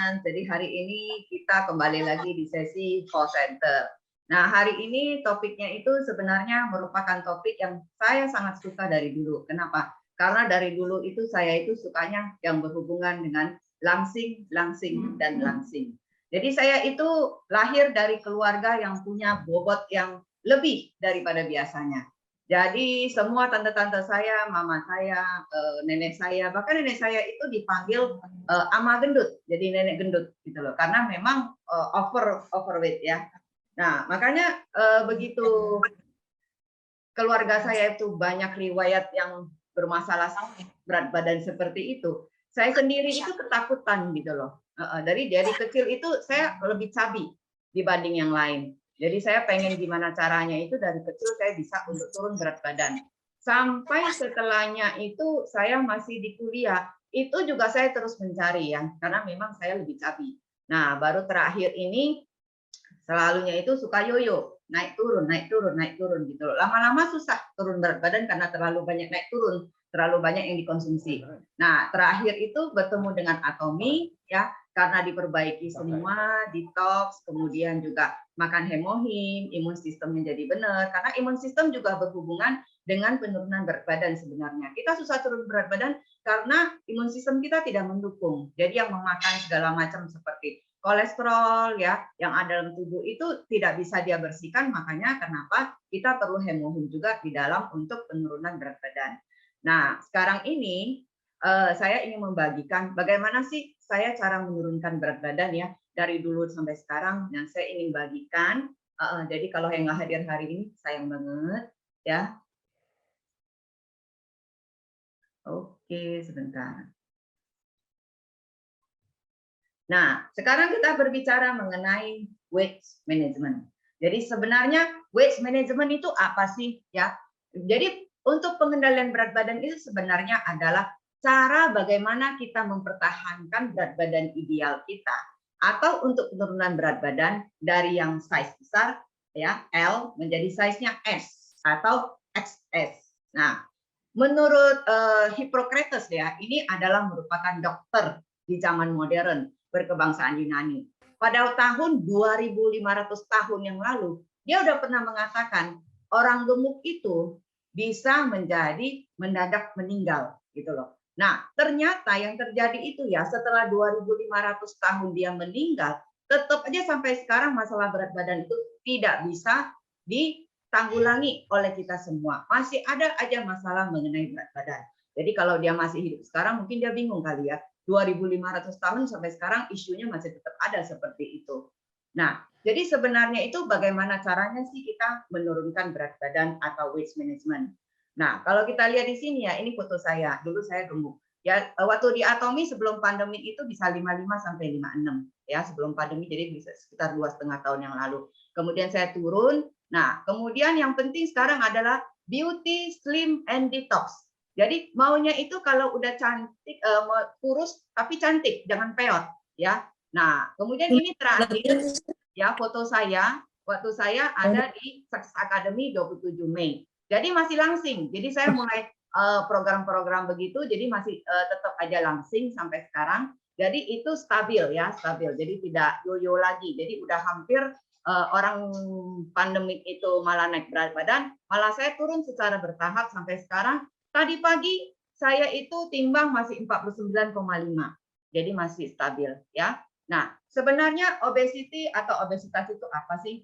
teman-teman. Jadi hari ini kita kembali lagi di sesi call center. Nah, hari ini topiknya itu sebenarnya merupakan topik yang saya sangat suka dari dulu. Kenapa? Karena dari dulu itu saya itu sukanya yang berhubungan dengan langsing, langsing, dan langsing. Jadi saya itu lahir dari keluarga yang punya bobot yang lebih daripada biasanya. Jadi semua tante-tante saya, mama saya, nenek saya, bahkan nenek saya itu dipanggil ama gendut, jadi nenek gendut gitu loh, karena memang overweight ya. Nah makanya begitu keluarga saya itu banyak riwayat yang bermasalah berat badan seperti itu, saya sendiri itu ketakutan gitu loh. Dari kecil itu saya lebih cabi dibanding yang lain. Jadi saya pengen gimana caranya itu dari kecil saya bisa untuk turun berat badan. Sampai setelahnya itu saya masih di kuliah, itu juga saya terus mencari ya, karena memang saya lebih cabi. Nah, baru terakhir ini selalunya itu suka yoyo, naik turun, naik turun, naik turun gitu. Lama-lama susah turun berat badan karena terlalu banyak naik turun, terlalu banyak yang dikonsumsi. Nah, terakhir itu bertemu dengan Atomy ya, karena diperbaiki semua, detox, kemudian juga makan hemohim, imun sistemnya jadi benar. Karena imun sistem juga berhubungan dengan penurunan berat badan sebenarnya. Kita susah turun berat badan karena imun sistem kita tidak mendukung. Jadi yang memakan segala macam seperti kolesterol ya yang ada dalam tubuh itu tidak bisa dia bersihkan, makanya kenapa kita perlu hemohim juga di dalam untuk penurunan berat badan. Nah, sekarang ini saya ingin membagikan bagaimana sih saya cara menurunkan berat badan ya dari dulu sampai sekarang, dan saya ingin bagikan. Jadi kalau yang nggak hadir hari ini sayang banget ya. Oke, sebentar. Nah, sekarang kita berbicara mengenai weight management. Jadi sebenarnya weight management itu apa sih ya? Jadi untuk pengendalian berat badan itu sebenarnya adalah cara bagaimana kita mempertahankan berat badan ideal kita, atau untuk penurunan berat badan dari yang size besar ya L menjadi size-nya S atau XS. Nah, menurut Hippocrates ya, ini adalah merupakan dokter di zaman modern berkebangsaan Yunani. Pada tahun 2500 tahun yang lalu, dia udah pernah mengatakan orang gemuk itu bisa menjadi mendadak meninggal gitu loh. Nah, ternyata yang terjadi itu ya setelah 2500 tahun dia meninggal, tetap aja sampai sekarang masalah berat badan itu tidak bisa ditanggulangi oleh kita semua. Masih ada aja masalah mengenai berat badan. Jadi kalau dia masih hidup sekarang mungkin dia bingung kali ya. 2500 tahun sampai sekarang isunya masih tetap ada seperti itu. Nah, jadi sebenarnya itu bagaimana caranya sih kita menurunkan berat badan atau weight management. Nah, kalau kita lihat di sini ya, ini foto saya. Dulu saya gemuk. Ya, waktu di Atomy sebelum pandemi itu bisa 55 sampai 56 ya, sebelum pandemi, jadi bisa sekitar 2,5 tahun yang lalu. Kemudian saya turun. Nah, kemudian yang penting sekarang adalah beauty, slim, and detox. Jadi maunya itu kalau udah cantik, kurus tapi cantik, jangan peot ya. Nah, kemudian ini terakhir ya foto saya waktu saya ada di Success Academy 27 Mei. Jadi masih langsing. Jadi saya mulai program-program begitu, jadi masih tetap aja langsing sampai sekarang. Jadi itu stabil ya, stabil. Jadi tidak yoyo lagi. Jadi udah hampir orang pandemik itu malah naik berat badan, malah saya turun secara bertahap sampai sekarang. Tadi pagi saya itu timbang masih 49,5. Jadi masih stabil ya. Nah, sebenarnya obesity atau obesitas itu apa sih?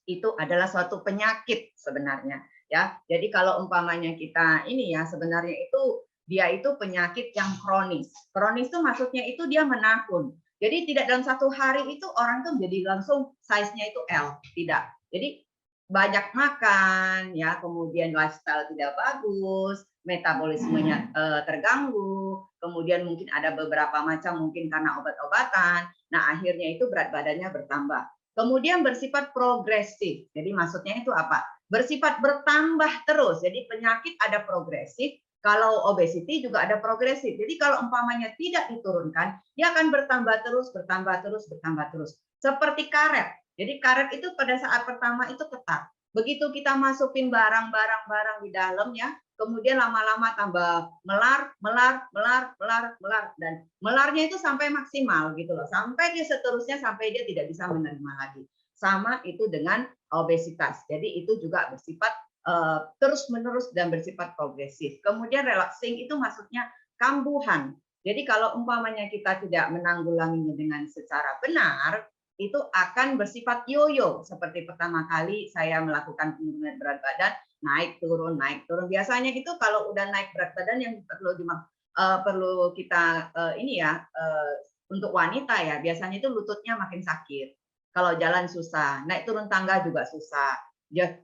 Itu adalah suatu penyakit sebenarnya ya. Jadi kalau umpamanya kita ini ya sebenarnya itu dia itu penyakit yang kronis. Kronis itu maksudnya itu dia menakun. Jadi tidak dalam satu hari itu orang tuh jadi langsung size-nya itu L, tidak. Jadi banyak makan ya, kemudian lifestyle tidak bagus, metabolismenya terganggu, kemudian mungkin ada beberapa macam mungkin karena obat-obatan. Nah, akhirnya itu berat badannya bertambah. Kemudian bersifat progresif. Jadi maksudnya itu apa? Bersifat bertambah terus. Jadi penyakit ada progresif, kalau obesity juga ada progresif. Jadi kalau umpamanya tidak diturunkan, dia akan bertambah terus, bertambah terus, bertambah terus. Seperti karet. Jadi karet itu pada saat pertama itu ketat. Begitu kita masukin barang-barang di dalam ya, kemudian lama-lama tambah melar, melar, melar, melar, melar, dan melarnya itu sampai maksimal gitu loh, sampai dia seterusnya sampai dia tidak bisa menerima lagi. Sama itu dengan obesitas. Jadi itu juga bersifat terus-menerus dan bersifat progresif. Kemudian relaxing itu maksudnya kambuhan. Jadi kalau umpamanya kita tidak menanggulanginya dengan secara benar, itu akan bersifat yoyo. Seperti pertama kali saya melakukan penurunan berat badan, naik turun, naik turun. Biasanya itu kalau udah naik berat badan yang perlu kita ini ya untuk wanita ya, biasanya itu lututnya makin sakit. Kalau jalan susah, naik turun tangga juga susah. Dia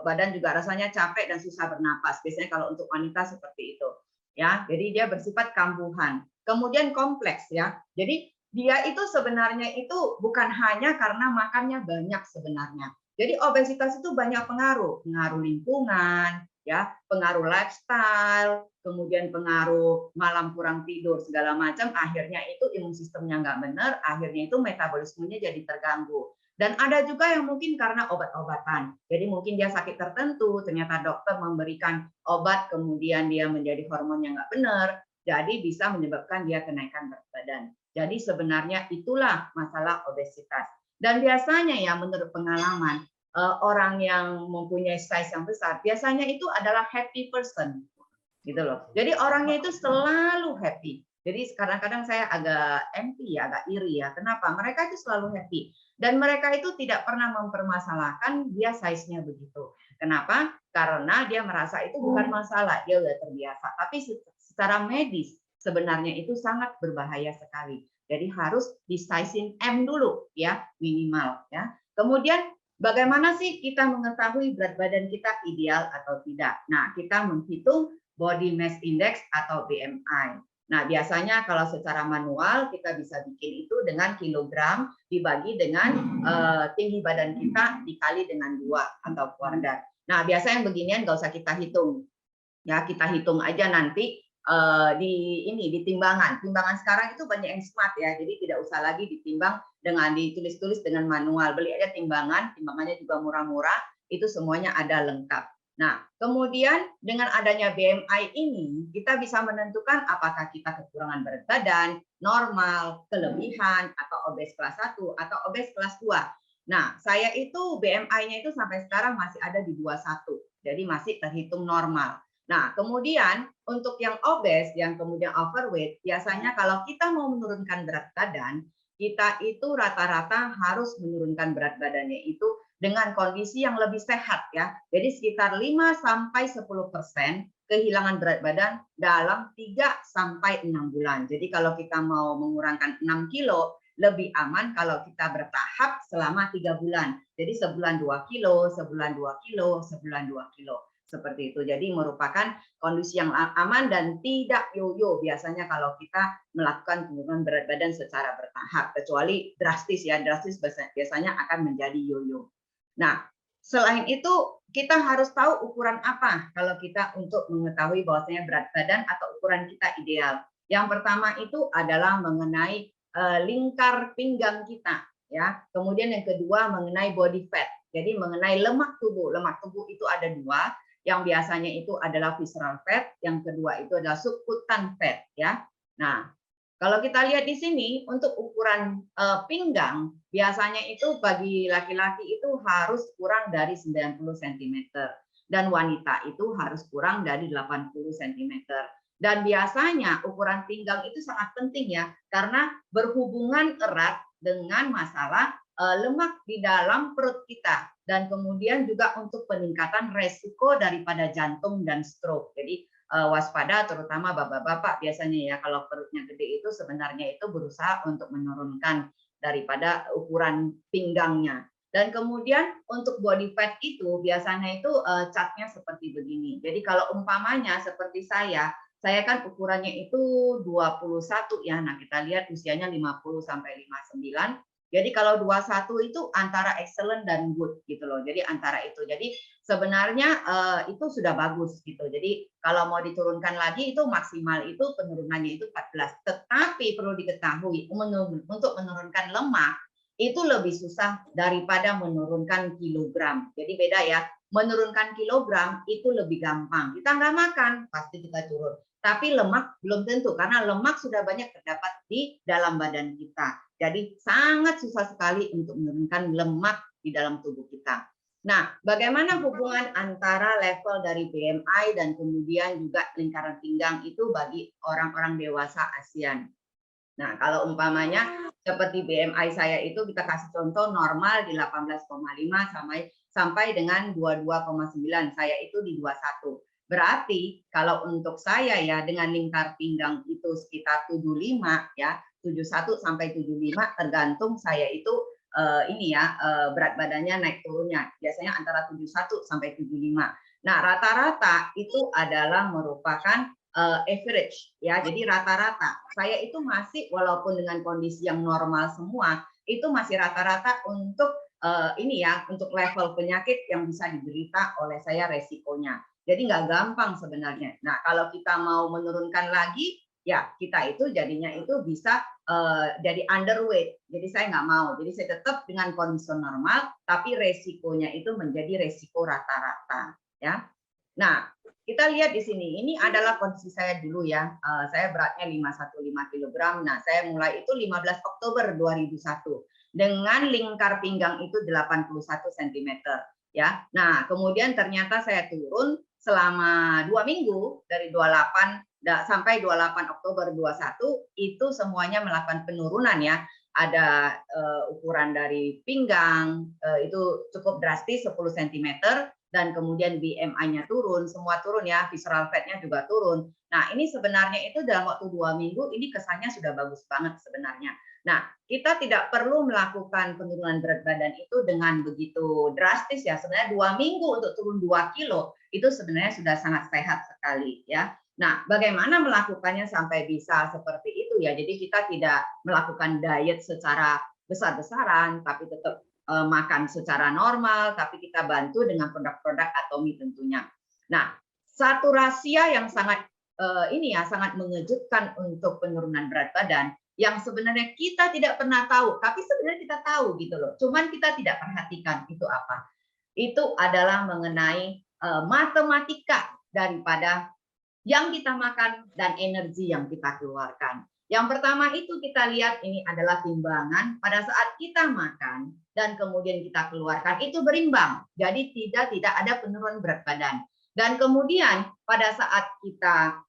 badan juga rasanya capek dan susah bernapas. Biasanya kalau untuk wanita seperti itu. Ya, jadi dia bersifat kambuhan. Kemudian kompleks ya. Jadi dia itu sebenarnya itu bukan hanya karena makannya banyak sebenarnya. Jadi obesitas itu banyak pengaruh, pengaruh lingkungan, ya, pengaruh lifestyle, kemudian pengaruh malam kurang tidur segala macam. Akhirnya itu imun sistemnya nggak benar, akhirnya itu metabolismenya jadi terganggu. Dan ada juga yang mungkin karena obat-obatan. Jadi mungkin dia sakit tertentu, ternyata dokter memberikan obat, kemudian dia menjadi hormon yang nggak benar, jadi bisa menyebabkan dia kenaikan berat badan. Jadi sebenarnya itulah masalah obesitas. Dan biasanya ya menurut pengalaman, orang yang mempunyai size yang besar, biasanya itu adalah happy person. Gitu loh. Jadi orangnya itu selalu happy. Jadi kadang-kadang saya agak empty ya, agak iri ya. Kenapa? Mereka itu selalu happy. Dan mereka itu tidak pernah mempermasalahkan dia size-nya begitu. Kenapa? Karena dia merasa itu bukan masalah, dia udah terbiasa. Tapi secara medis sebenarnya itu sangat berbahaya sekali. Jadi harus di sizing M dulu ya, minimal ya. Kemudian bagaimana sih kita mengetahui berat badan kita ideal atau tidak? Nah, kita menghitung body mass index atau BMI. Nah, biasanya kalau secara manual kita bisa bikin itu dengan kilogram dibagi dengan tinggi badan kita dikali dengan 2 atau kuadrat. Nah, biasanya yang beginian nggak usah kita hitung. Ya, kita hitung aja nanti di timbangan. Timbangan sekarang itu banyak yang smart ya, jadi tidak usah lagi ditimbang dengan ditulis-tulis dengan manual. Beli aja timbangan, timbangannya juga murah-murah, itu semuanya ada lengkap. Nah, kemudian dengan adanya BMI ini, kita bisa menentukan apakah kita kekurangan berat badan, normal, kelebihan, atau obes kelas 1, atau obes kelas 2. Nah, saya itu BMI-nya itu sampai sekarang masih ada di 21, jadi masih terhitung normal. Nah, kemudian untuk yang obes, yang kemudian overweight, biasanya kalau kita mau menurunkan berat badan, kita itu rata-rata harus menurunkan berat badannya itu dengan kondisi yang lebih sehat ya. Jadi sekitar 5-10% kehilangan berat badan dalam 3-6 bulan. Jadi kalau kita mau mengurangkan 6 kilo, lebih aman kalau kita bertahap selama 3 bulan. Jadi sebulan 2 kilo, sebulan 2 kilo, sebulan 2 kilo. Seperti itu. Jadi merupakan kondisi yang aman dan tidak yoyo biasanya kalau kita melakukan penurunan berat badan secara bertahap. Kecuali drastis ya, drastis biasanya akan menjadi yoyo. Nah, selain itu kita harus tahu ukuran apa kalau kita untuk mengetahui bahwasanya berat badan atau ukuran kita ideal. Yang pertama itu adalah mengenai lingkar pinggang kita ya. Kemudian yang kedua mengenai body fat. Jadi mengenai lemak tubuh. Lemak tubuh itu ada 2. Yang biasanya itu adalah visceral fat, yang kedua itu adalah subkutan fat ya. Nah, kalau kita lihat di sini untuk ukuran pinggang biasanya itu bagi laki-laki itu harus kurang dari 90 cm dan wanita itu harus kurang dari 80 cm. Dan biasanya ukuran pinggang itu sangat penting ya karena berhubungan erat dengan masalah lemak di dalam perut kita dan kemudian juga untuk peningkatan resiko daripada jantung dan stroke. Jadi waspada terutama bapak-bapak biasanya ya kalau perutnya gede itu sebenarnya itu berusaha untuk menurunkan daripada ukuran pinggangnya. Dan kemudian untuk body fat itu biasanya itu catnya seperti begini. Jadi kalau umpamanya seperti saya kan ukurannya itu 21 ya. Nah, kita lihat usianya 50 sampai 59. Jadi kalau 21 itu antara excellent dan good gitu loh. Jadi antara itu. Jadi sebenarnya itu sudah bagus gitu. Jadi kalau mau diturunkan lagi itu maksimal itu penurunannya itu 14. Tetapi perlu diketahui untuk menurunkan lemak itu lebih susah daripada menurunkan kilogram. Jadi beda ya. menurunkan kilogram itu lebih gampang. Kita nggak makan, pasti kita turun. Tapi lemak belum tentu, karena lemak sudah banyak terdapat di dalam badan kita. Jadi sangat susah sekali untuk menurunkan lemak di dalam tubuh kita. Nah, bagaimana hubungan antara level dari BMI dan kemudian juga lingkaran pinggang itu bagi orang-orang dewasa ASEAN? Nah, kalau umpamanya seperti BMI saya itu kita kasih contoh normal di 18,5 sampai dengan 22,9. Saya itu di 21. Berarti kalau untuk saya ya dengan lingkar pinggang itu sekitar 75 ya, 71 sampai 75 tergantung saya itu berat badannya naik turunnya. Biasanya antara 71 sampai 75. Nah, rata-rata itu adalah merupakan average ya, jadi rata-rata saya itu masih walaupun dengan kondisi yang normal semua itu masih rata-rata untuk untuk level penyakit yang bisa diderita oleh saya resikonya. Jadi nggak gampang sebenarnya. Nah, kalau kita mau menurunkan lagi ya kita itu jadinya itu bisa jadi underweight. Jadi saya nggak mau. Jadi saya tetap dengan kondisi normal tapi resikonya itu menjadi resiko rata-rata ya. Nah, kita lihat di sini, ini adalah kondisi saya dulu ya. Saya beratnya 515 kg. Nah, saya mulai itu 15 Oktober 2001 dengan lingkar pinggang itu 81 cm ya. Nah, kemudian ternyata saya turun selama 2 minggu dari 28 sampai 28 Oktober 21 itu semuanya melakukan penurunan ya. Ada ukuran dari pinggang itu cukup drastis 10 cm. Dan kemudian BMI-nya turun, semua turun ya, visceral fat-nya juga turun. Nah, ini sebenarnya itu dalam waktu 2 minggu, ini kesannya sudah bagus banget sebenarnya. Nah, kita tidak perlu melakukan penurunan berat badan itu dengan begitu drastis ya. Sebenarnya 2 minggu untuk turun 2 kilo, itu sebenarnya sudah sangat sehat sekali ya. Nah, bagaimana melakukannya sampai bisa seperti itu ya. Jadi kita tidak melakukan diet secara besar-besaran, tapi tetap makan secara normal, tapi kita bantu dengan produk-produk Atomy tentunya. Nah, satu rahasia yang sangat sangat mengejutkan untuk penurunan berat badan yang sebenarnya kita tidak pernah tahu, tapi sebenarnya kita tahu gitu loh. Cuman kita tidak perhatikan itu apa. Itu adalah mengenai matematika daripada yang kita makan dan energi yang kita keluarkan. Yang pertama itu kita lihat ini adalah timbangan pada saat kita makan dan kemudian kita keluarkan itu berimbang. Jadi tidak ada penurunan berat badan. Dan kemudian pada saat kita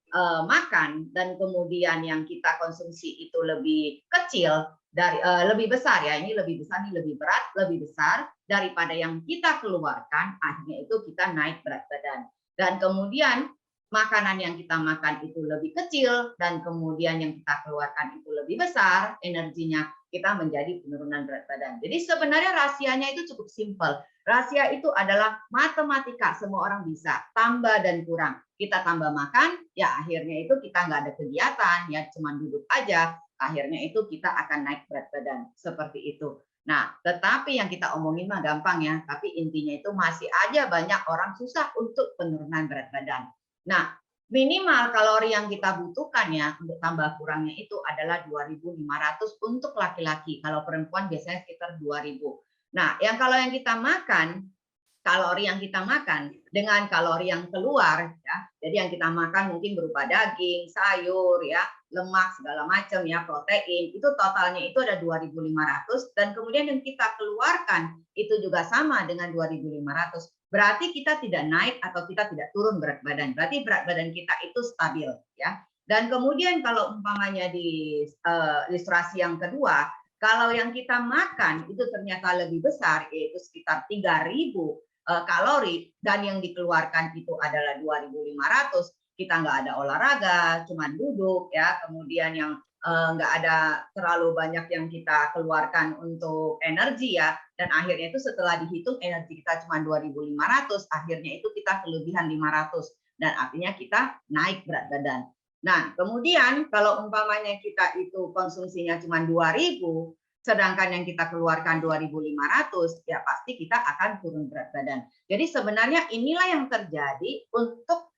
makan dan kemudian yang kita konsumsi itu lebih kecil dari lebih besar ya, ini lebih besar, ini lebih berat, lebih besar daripada yang kita keluarkan, akhirnya itu kita naik berat badan. Dan kemudian makanan yang kita makan itu lebih kecil dan kemudian yang kita keluarkan itu lebih besar energinya, kita menjadi penurunan berat badan. Jadi sebenarnya rahasianya itu cukup simpel. Rahasia itu adalah matematika, semua orang bisa tambah dan kurang. Kita tambah makan, ya akhirnya itu kita nggak ada kegiatan, ya cuma duduk aja, akhirnya itu kita akan naik berat badan seperti itu. Nah, tetapi yang kita omongin mah gampang ya, tapi intinya itu masih aja banyak orang susah untuk penurunan berat badan. Nah, minimal kalori yang kita butuhkan ya untuk tambah kurangnya itu adalah 2.500 untuk laki-laki. Kalau perempuan biasanya sekitar 2.000. Nah, kalau yang kita makan, kalori yang kita makan dengan kalori yang keluar ya. Jadi yang kita makan mungkin berupa daging, sayur ya, lemak segala macam ya, protein. Itu totalnya itu ada 2.500 dan kemudian yang kita keluarkan itu juga sama dengan 2.500. Berarti kita tidak naik atau kita tidak turun berat badan. Berarti berat badan kita itu stabil ya. Dan kemudian kalau umpamanya di ilustrasi yang kedua, kalau yang kita makan itu ternyata lebih besar, yaitu sekitar 3.000 kalori dan yang dikeluarkan itu adalah 2.500, kita nggak ada olahraga, cuman duduk ya, kemudian yang nggak ada terlalu banyak yang kita keluarkan untuk energi ya, dan akhirnya itu setelah dihitung energi kita cuma 2.500, akhirnya itu kita kelebihan 500 dan artinya kita naik berat badan. Nah, kemudian kalau umpamanya kita itu konsumsinya cuma 2.000, sedangkan yang kita keluarkan 2.500, ya pasti kita akan turun berat badan. Jadi sebenarnya inilah yang terjadi untuk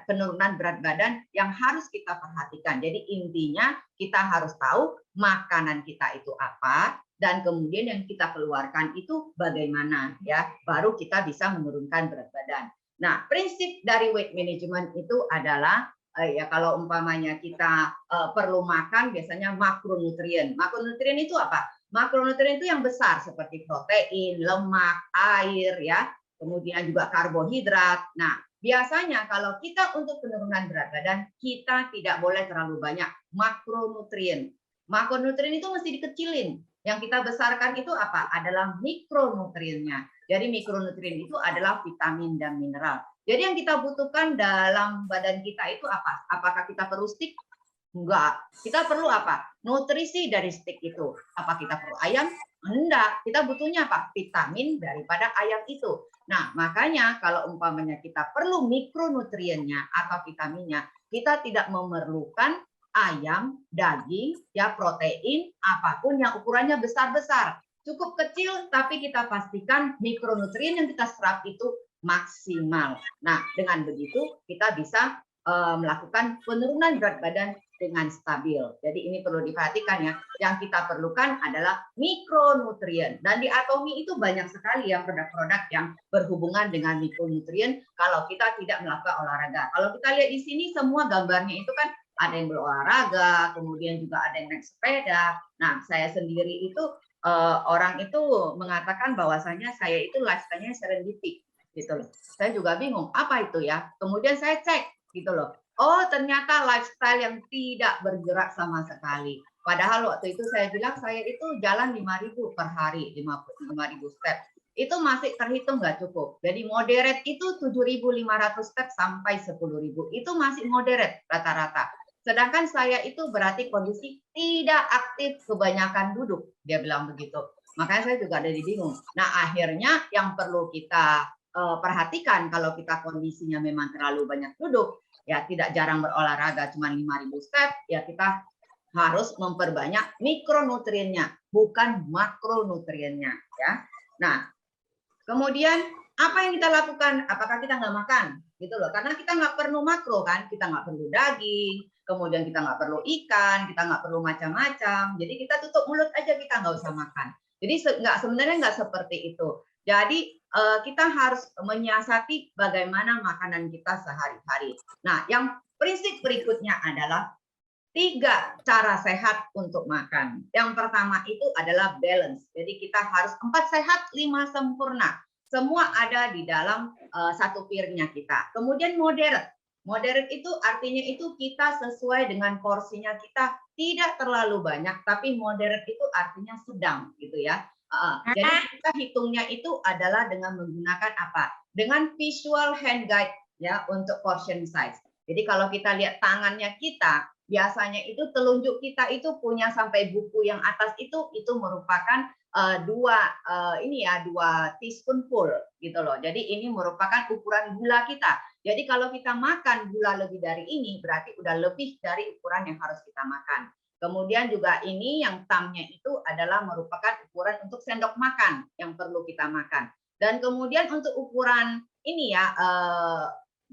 penurunan berat badan yang harus kita perhatikan. Jadi intinya kita harus tahu makanan kita itu apa, dan kemudian yang kita keluarkan itu bagaimana ya, baru kita bisa menurunkan berat badan. Nah, prinsip dari weight management itu adalah ya kalau umpamanya kita perlu makan biasanya makronutrien. Makronutrien itu apa? Makronutrien itu yang besar seperti protein, lemak, air ya, kemudian juga karbohidrat. Nah, biasanya kalau kita untuk penurunan berat badan, kita tidak boleh terlalu banyak makronutrien. Makronutrien itu mesti dikecilin. Yang kita besarkan itu apa? Adalah mikronutriennya. Jadi mikronutrien itu adalah vitamin dan mineral. Jadi yang kita butuhkan dalam badan kita itu apa? Apakah kita perlu stik? Enggak. Kita perlu apa? Nutrisi dari stik itu. Apa kita perlu ayam? Enggak. Kita butuhnya apa? Vitamin daripada ayam itu. Nah, makanya kalau umpamanya kita perlu mikronutriennya atau vitaminnya, kita tidak memerlukan ayam, daging, ya protein, apapun yang ukurannya besar-besar. Cukup kecil, tapi kita pastikan mikronutrien yang kita serap itu maksimal. Nah, dengan begitu kita bisa melakukan penurunan berat badan dengan stabil. Jadi ini perlu diperhatikan ya. Yang kita perlukan adalah mikronutrien. Dan di Atomi itu banyak sekali ya produk-produk yang berhubungan dengan mikronutrien kalau kita tidak melakukan olahraga. Kalau kita lihat di sini semua gambarnya itu kan ada yang berolahraga, kemudian juga ada yang naik sepeda. Nah, saya sendiri itu orang itu mengatakan bahwasanya saya itu lifestyle-nya serendipity gitu loh. Saya juga bingung apa itu ya. Kemudian saya cek gitu loh. Oh, ternyata lifestyle yang tidak bergerak sama sekali. Padahal waktu itu saya bilang saya itu jalan 5.000 per hari, 5.000 step. Itu masih terhitung nggak cukup. Jadi moderate itu 7.500 step sampai 10.000. Itu masih moderate rata-rata. Sedangkan saya itu berarti kondisi tidak aktif, kebanyakan duduk. Dia bilang begitu. Makanya saya juga ada bingung. Nah, akhirnya yang perlu kita perhatikan kalau kita kondisinya memang terlalu banyak duduk, ya tidak jarang berolahraga cuma 5.000 step, ya kita harus memperbanyak mikronutriennya, bukan makronutriennya ya. Nah, kemudian apa yang kita lakukan? Apakah kita nggak makan? Gitu loh, karena kita nggak perlu makro kan, kita nggak perlu daging, kemudian kita nggak perlu ikan, kita nggak perlu macam-macam. Jadi kita tutup mulut aja, kita nggak usah makan. Jadi sebenarnya nggak seperti itu. Jadi kita harus menyiasati bagaimana makanan kita sehari-hari. Nah, yang prinsip berikutnya adalah 3 cara sehat untuk makan. Yang pertama itu adalah balance. Jadi kita harus 4 sehat, 5 sempurna. Semua ada di dalam satu piringnya kita. Kemudian moderate. Moderate itu artinya itu kita sesuai dengan porsinya kita, tidak terlalu banyak, tapi moderate itu artinya sedang gitu ya. Jadi kita hitungnya itu adalah dengan menggunakan apa? Dengan visual hand guide ya untuk portion size. Jadi kalau kita lihat tangannya kita, biasanya itu telunjuk kita itu punya sampai buku yang atas itu merupakan dua teaspoonful gitu loh. Jadi ini merupakan ukuran gula kita. Jadi kalau kita makan gula lebih dari ini, berarti udah lebih dari ukuran yang harus kita makan. Kemudian juga ini yang thumbnya itu adalah merupakan ukuran untuk sendok makan yang perlu kita makan. Dan kemudian untuk ukuran ini ya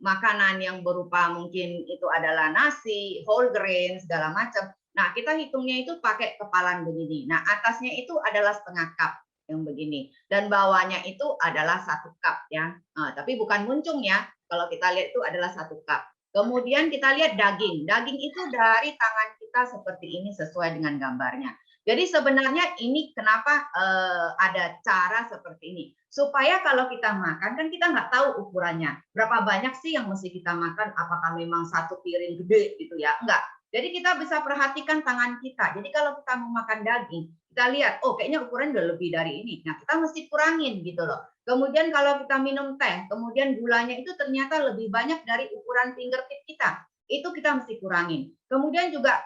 makanan yang berupa mungkin itu adalah nasi, whole grain, segala macam. Nah, kita hitungnya itu pakai kepalan begini. Nah, atasnya itu adalah setengah cup yang begini. Dan bawahnya itu adalah 1 cup ya. Nah, tapi bukan muncung ya. Kalau kita lihat itu adalah 1 cup. Kemudian kita lihat daging. Daging itu dari tangan kita seperti ini sesuai dengan gambarnya. Jadi sebenarnya ini kenapa ada cara seperti ini. Supaya kalau kita makan, kan kita nggak tahu ukurannya. Berapa banyak sih yang mesti kita makan, apakah memang 1 piring gede gitu ya. Enggak. Jadi kita bisa perhatikan tangan kita. Jadi kalau kita mau makan daging, kita lihat, oh kayaknya ukuran udah lebih dari ini. Nah kita mesti kurangin gitu loh. Kemudian kalau kita minum teh, kemudian gulanya itu ternyata lebih banyak dari ukuran fingertip kita. Itu kita mesti kurangin. Kemudian juga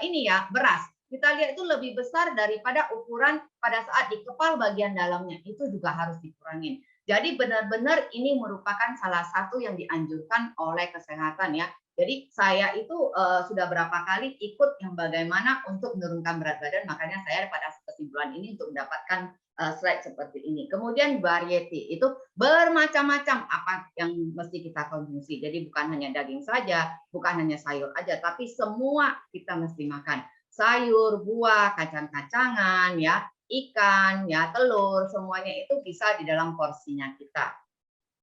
ini ya, beras. Kita lihat itu lebih besar daripada ukuran pada saat di kepal bagian dalamnya. Itu juga harus dikurangin. Jadi benar-benar ini merupakan salah satu yang dianjurkan oleh kesehatan ya. Jadi saya itu sudah berapa kali ikut yang bagaimana untuk menurunkan berat badan. Makanya saya pada kesimpulan ini untuk mendapatkan slide seperti ini. Kemudian variety itu bermacam-macam apa yang mesti kita konsumsi. Jadi bukan hanya daging saja, bukan hanya sayur aja, tapi semua kita mesti makan. Sayur, buah, kacang-kacangan ya, ikan, ya telur, semuanya itu bisa di dalam porsinya kita.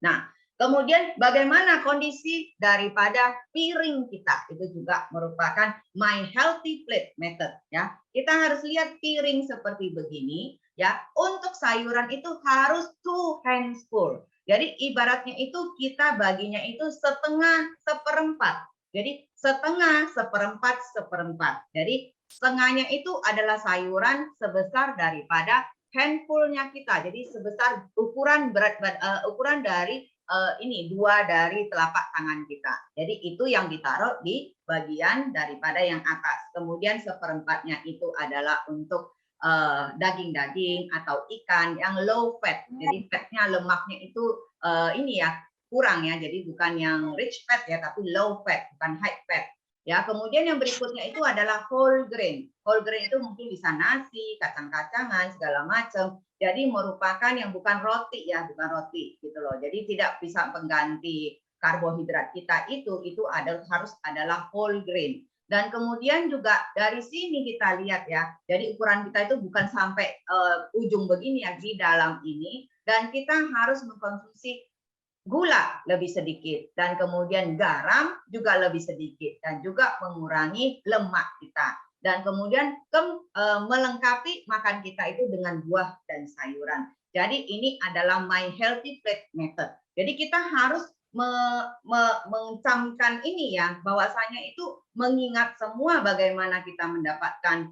Nah, kemudian bagaimana kondisi daripada piring kita, itu juga merupakan my healthy plate method ya. Kita harus lihat piring seperti begini ya. Untuk sayuran itu harus 2 hands full. Jadi ibaratnya itu kita baginya itu setengah seperempat. Jadi setengah seperempat seperempat. Jadi setengahnya itu adalah sayuran sebesar daripada handfulnya kita. Jadi sebesar ukuran ukuran dari ini 2 dari telapak tangan kita. Jadi itu yang ditaruh di bagian daripada yang atas. Kemudian seperempatnya itu adalah untuk daging-daging atau ikan yang low fat. Jadi fatnya, lemaknya itu ini ya kurang ya. Jadi bukan yang rich fat ya, tapi low fat, bukan high fat. Ya, kemudian yang berikutnya itu adalah whole grain. Whole grain itu mungkin bisa nasi, kacang-kacangan, segala macam. Jadi merupakan yang bukan roti ya, bukan roti gitu loh. Jadi tidak bisa pengganti karbohidrat kita itu harus adalah whole grain. Dan kemudian juga dari sini kita lihat ya. Jadi ukuran kita itu bukan sampai ujung begini ya di dalam ini, dan kita harus mengkonsumsi gula lebih sedikit, dan kemudian garam juga lebih sedikit, dan juga mengurangi lemak kita, dan kemudian melengkapi makan kita itu dengan buah dan sayuran. Jadi ini adalah my healthy plate method. Jadi kita harus mencamkan ini ya, bahwasanya itu mengingat semua bagaimana kita mendapatkan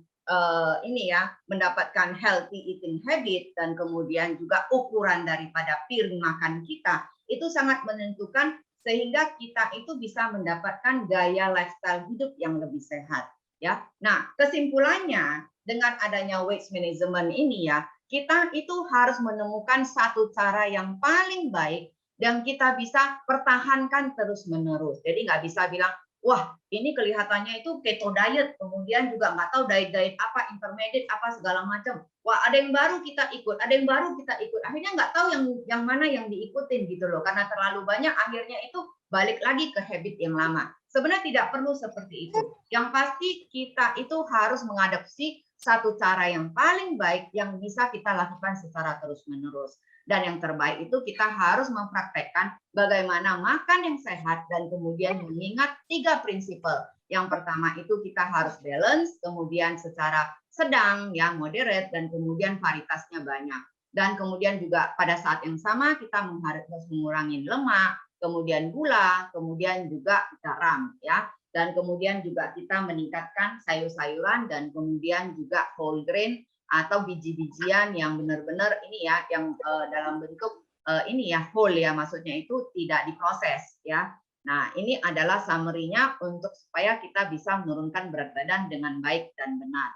ini ya, mendapatkan healthy eating habit, dan kemudian juga ukuran daripada piring makan kita itu sangat menentukan sehingga kita itu bisa mendapatkan gaya lifestyle hidup yang lebih sehat ya. Nah, kesimpulannya dengan adanya weight management ini ya, kita itu harus menemukan satu cara yang paling baik yang kita bisa pertahankan terus-menerus. Jadi nggak bisa bilang, wah ini kelihatannya itu keto diet, kemudian juga nggak tahu diet apa, intermediate apa segala macam. Wah ada yang baru kita ikut, ada yang baru kita ikut. Akhirnya nggak tahu yang mana yang diikutin gitu loh. Karena terlalu banyak, akhirnya itu balik lagi ke habit yang lama. Sebenarnya tidak perlu seperti itu. Yang pasti kita itu harus mengadopsi satu cara yang paling baik yang bisa kita lakukan secara terus-menerus. Dan yang terbaik itu kita harus mempraktekkan bagaimana makan yang sehat, dan kemudian mengingat 3 prinsip. Yang pertama itu kita harus balance, kemudian secara sedang, ya moderate, dan kemudian varietasnya banyak. Dan kemudian juga pada saat yang sama kita harus mengurangi lemak, kemudian gula, kemudian juga garam, ya. Dan kemudian juga kita meningkatkan sayur-sayuran, dan kemudian juga whole grain atau biji-bijian yang benar-benar ini ya, yang dalam bentuk ini ya whole ya, maksudnya itu tidak diproses ya. Nah ini adalah summary-nya untuk supaya kita bisa menurunkan berat badan dengan baik dan benar.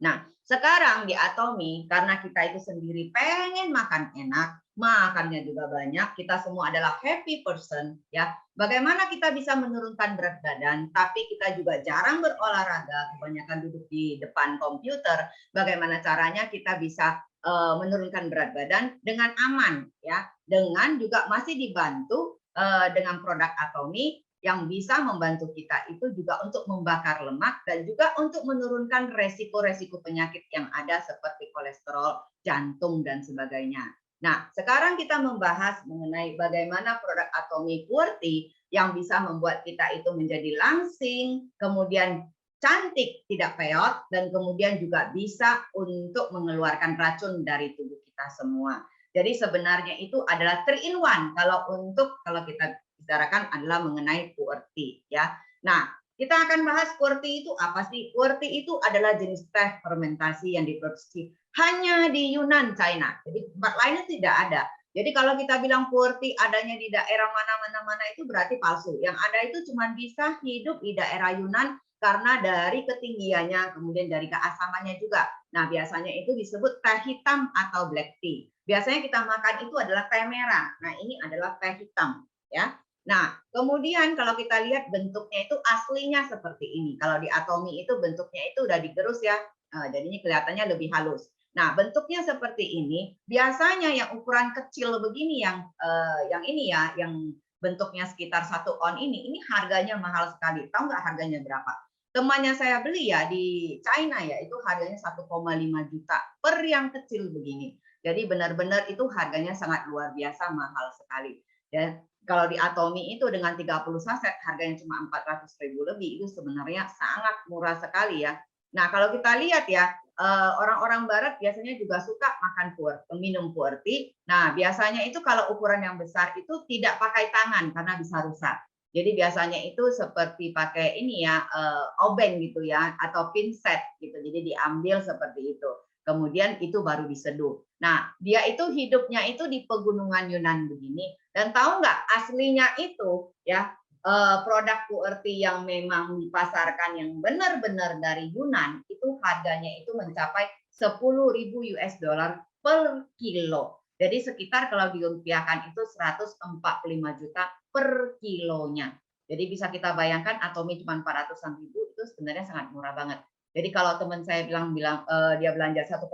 Nah sekarang di Atomy, karena kita itu sendiri pengen makan enak, makannya juga banyak, kita semua adalah happy person ya. Bagaimana kita bisa menurunkan berat badan tapi kita juga jarang berolahraga, kebanyakan duduk di depan komputer. Bagaimana caranya kita bisa menurunkan berat badan dengan aman ya, dengan juga masih dibantu dengan produk Atomy yang bisa membantu kita itu juga untuk membakar lemak dan juga untuk menurunkan resiko-resiko penyakit yang ada seperti kolesterol, jantung, dan sebagainya. Nah, sekarang kita membahas mengenai bagaimana produk Atomy QWERTY yang bisa membuat kita itu menjadi langsing, kemudian cantik, tidak peot, dan kemudian juga bisa untuk mengeluarkan racun dari tubuh kita semua. Jadi sebenarnya itu adalah 3-in-1 kalau kita bicarakan adalah mengenai QWERTY ya. Nah, kita akan bahas QWERTY itu apa sih? QWERTY itu adalah jenis teh fermentasi yang diproduksi hanya di Yunan, China. Jadi tempat lainnya tidak ada. Jadi kalau kita bilang QWERTY adanya di daerah mana itu berarti palsu. Yang ada itu cuma bisa hidup di daerah Yunan karena dari ketinggiannya, kemudian dari keasamannya juga. Nah, biasanya itu disebut teh hitam atau black tea. Biasanya kita makan itu adalah teh merah. Nah, ini adalah teh hitam ya. Nah, kemudian kalau kita lihat bentuknya itu aslinya seperti ini. Kalau di Atomy itu bentuknya itu udah digerus ya, jadinya kelihatannya lebih halus. Nah, bentuknya seperti ini. Biasanya yang ukuran kecil begini, yang ini ya, yang bentuknya sekitar 1 on ini harganya mahal sekali. Tahu nggak harganya berapa? temannya saya beli ya di China ya, itu harganya 1,5 juta per yang kecil begini. Jadi benar-benar itu harganya sangat luar biasa mahal sekali. Dan kalau di Atomi itu dengan 30 saset harganya cuma 400.000 lebih, itu sebenarnya sangat murah sekali ya. Nah, kalau kita lihat ya, orang-orang barat biasanya juga suka minum QWERTY. Nah, biasanya itu kalau ukuran yang besar itu tidak pakai tangan karena bisa rusak. Jadi biasanya itu seperti pakai ini ya, obeng gitu ya, atau pinset gitu. Jadi diambil seperti itu. Kemudian itu baru diseduh. Nah, dia itu hidupnya itu di pegunungan Yunan begini. Dan tahu nggak aslinya itu ya, produk QWERTY yang memang dipasarkan yang benar-benar dari Yunan itu harganya itu mencapai 10.000 US dollar per kilo. Jadi sekitar kalau dirupiahkan itu 145 juta per kilonya. Jadi bisa kita bayangkan Atomi cuma 400-an ribu itu sebenarnya sangat murah banget. Jadi kalau teman saya bilang dia belanja 1,5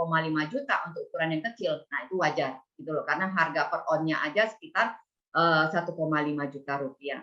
juta untuk ukuran yang kecil, nah itu wajar gitu loh, karena harga per onnya aja sekitar 1,5 juta rupiah.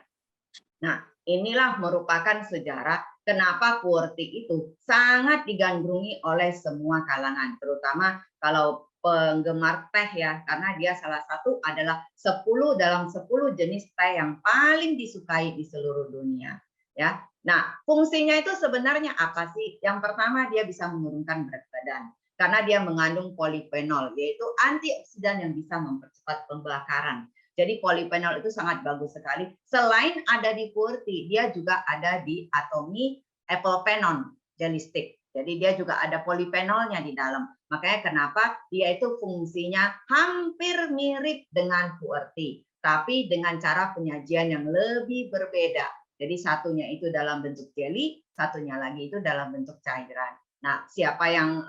Nah, inilah merupakan sejarah kenapa QWERTY itu sangat digandrungi oleh semua kalangan, terutama kalau penggemar teh ya, karena dia salah satu adalah 10 dalam 10 jenis teh yang paling disukai di seluruh dunia. Ya, nah fungsinya itu sebenarnya apa sih? Yang pertama dia bisa menurunkan berat badan karena dia mengandung polifenol, yaitu antioksidan yang bisa mempercepat pembakaran. Jadi polifenol itu sangat bagus sekali. Selain ada di QWERTY, dia juga ada di Atomi Apelphenon Jelly Stick. Jadi dia juga ada polifenolnya di dalam. Makanya kenapa dia itu fungsinya hampir mirip dengan QWERTY, tapi dengan cara penyajian yang lebih berbeda. Jadi satunya itu dalam bentuk jelly, satunya lagi itu dalam bentuk cairan. Nah, siapa yang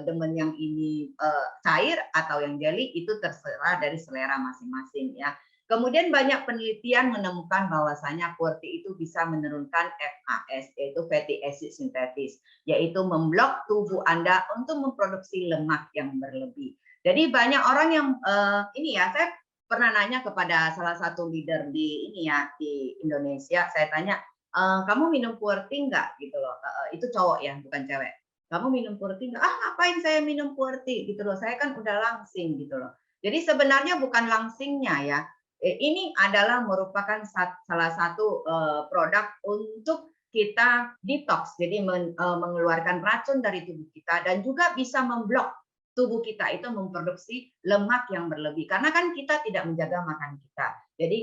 demen yang ini cair atau yang jelly itu terserah dari selera masing-masing ya. Kemudian banyak penelitian menemukan bahwasanya QWERTY itu bisa menurunkan FAS, yaitu fatty acid synthesis, yaitu memblok tubuh Anda untuk memproduksi lemak yang berlebih. Jadi banyak orang yang ini ya, saya pernah nanya kepada salah satu leader di ini ya di Indonesia, saya tanya, kamu minum QWERTY enggak gitu loh, itu cowok ya bukan cewek. Kamu minum QWERTY enggak? Ngapain saya minum QWERTY gitu loh, saya kan udah langsing gitu loh. Jadi sebenarnya bukan langsingnya ya, ini adalah merupakan salah satu produk untuk kita detox, jadi mengeluarkan racun dari tubuh kita dan juga bisa memblok tubuh kita itu memproduksi lemak yang berlebih karena kan kita tidak menjaga makan kita. Jadi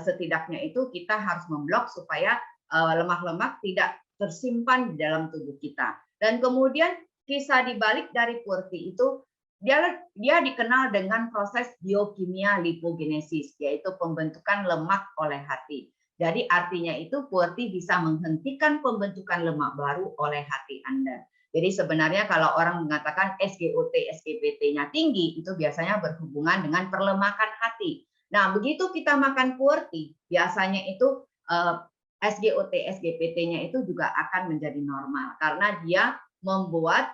setidaknya itu kita harus memblok supaya lemak-lemak tidak tersimpan di dalam tubuh kita. Dan kemudian kisah dibalik dari QWERTY itu dia dikenal dengan proses biokimia lipogenesis, yaitu pembentukan lemak oleh hati. Jadi artinya itu QWERTY bisa menghentikan pembentukan lemak baru oleh hati Anda. Jadi sebenarnya kalau orang mengatakan SGOT, SGPT-nya tinggi, itu biasanya berhubungan dengan perlemakan hati. Nah, begitu kita makan QWERTY, biasanya itu SGOT, SGPT-nya itu juga akan menjadi normal karena dia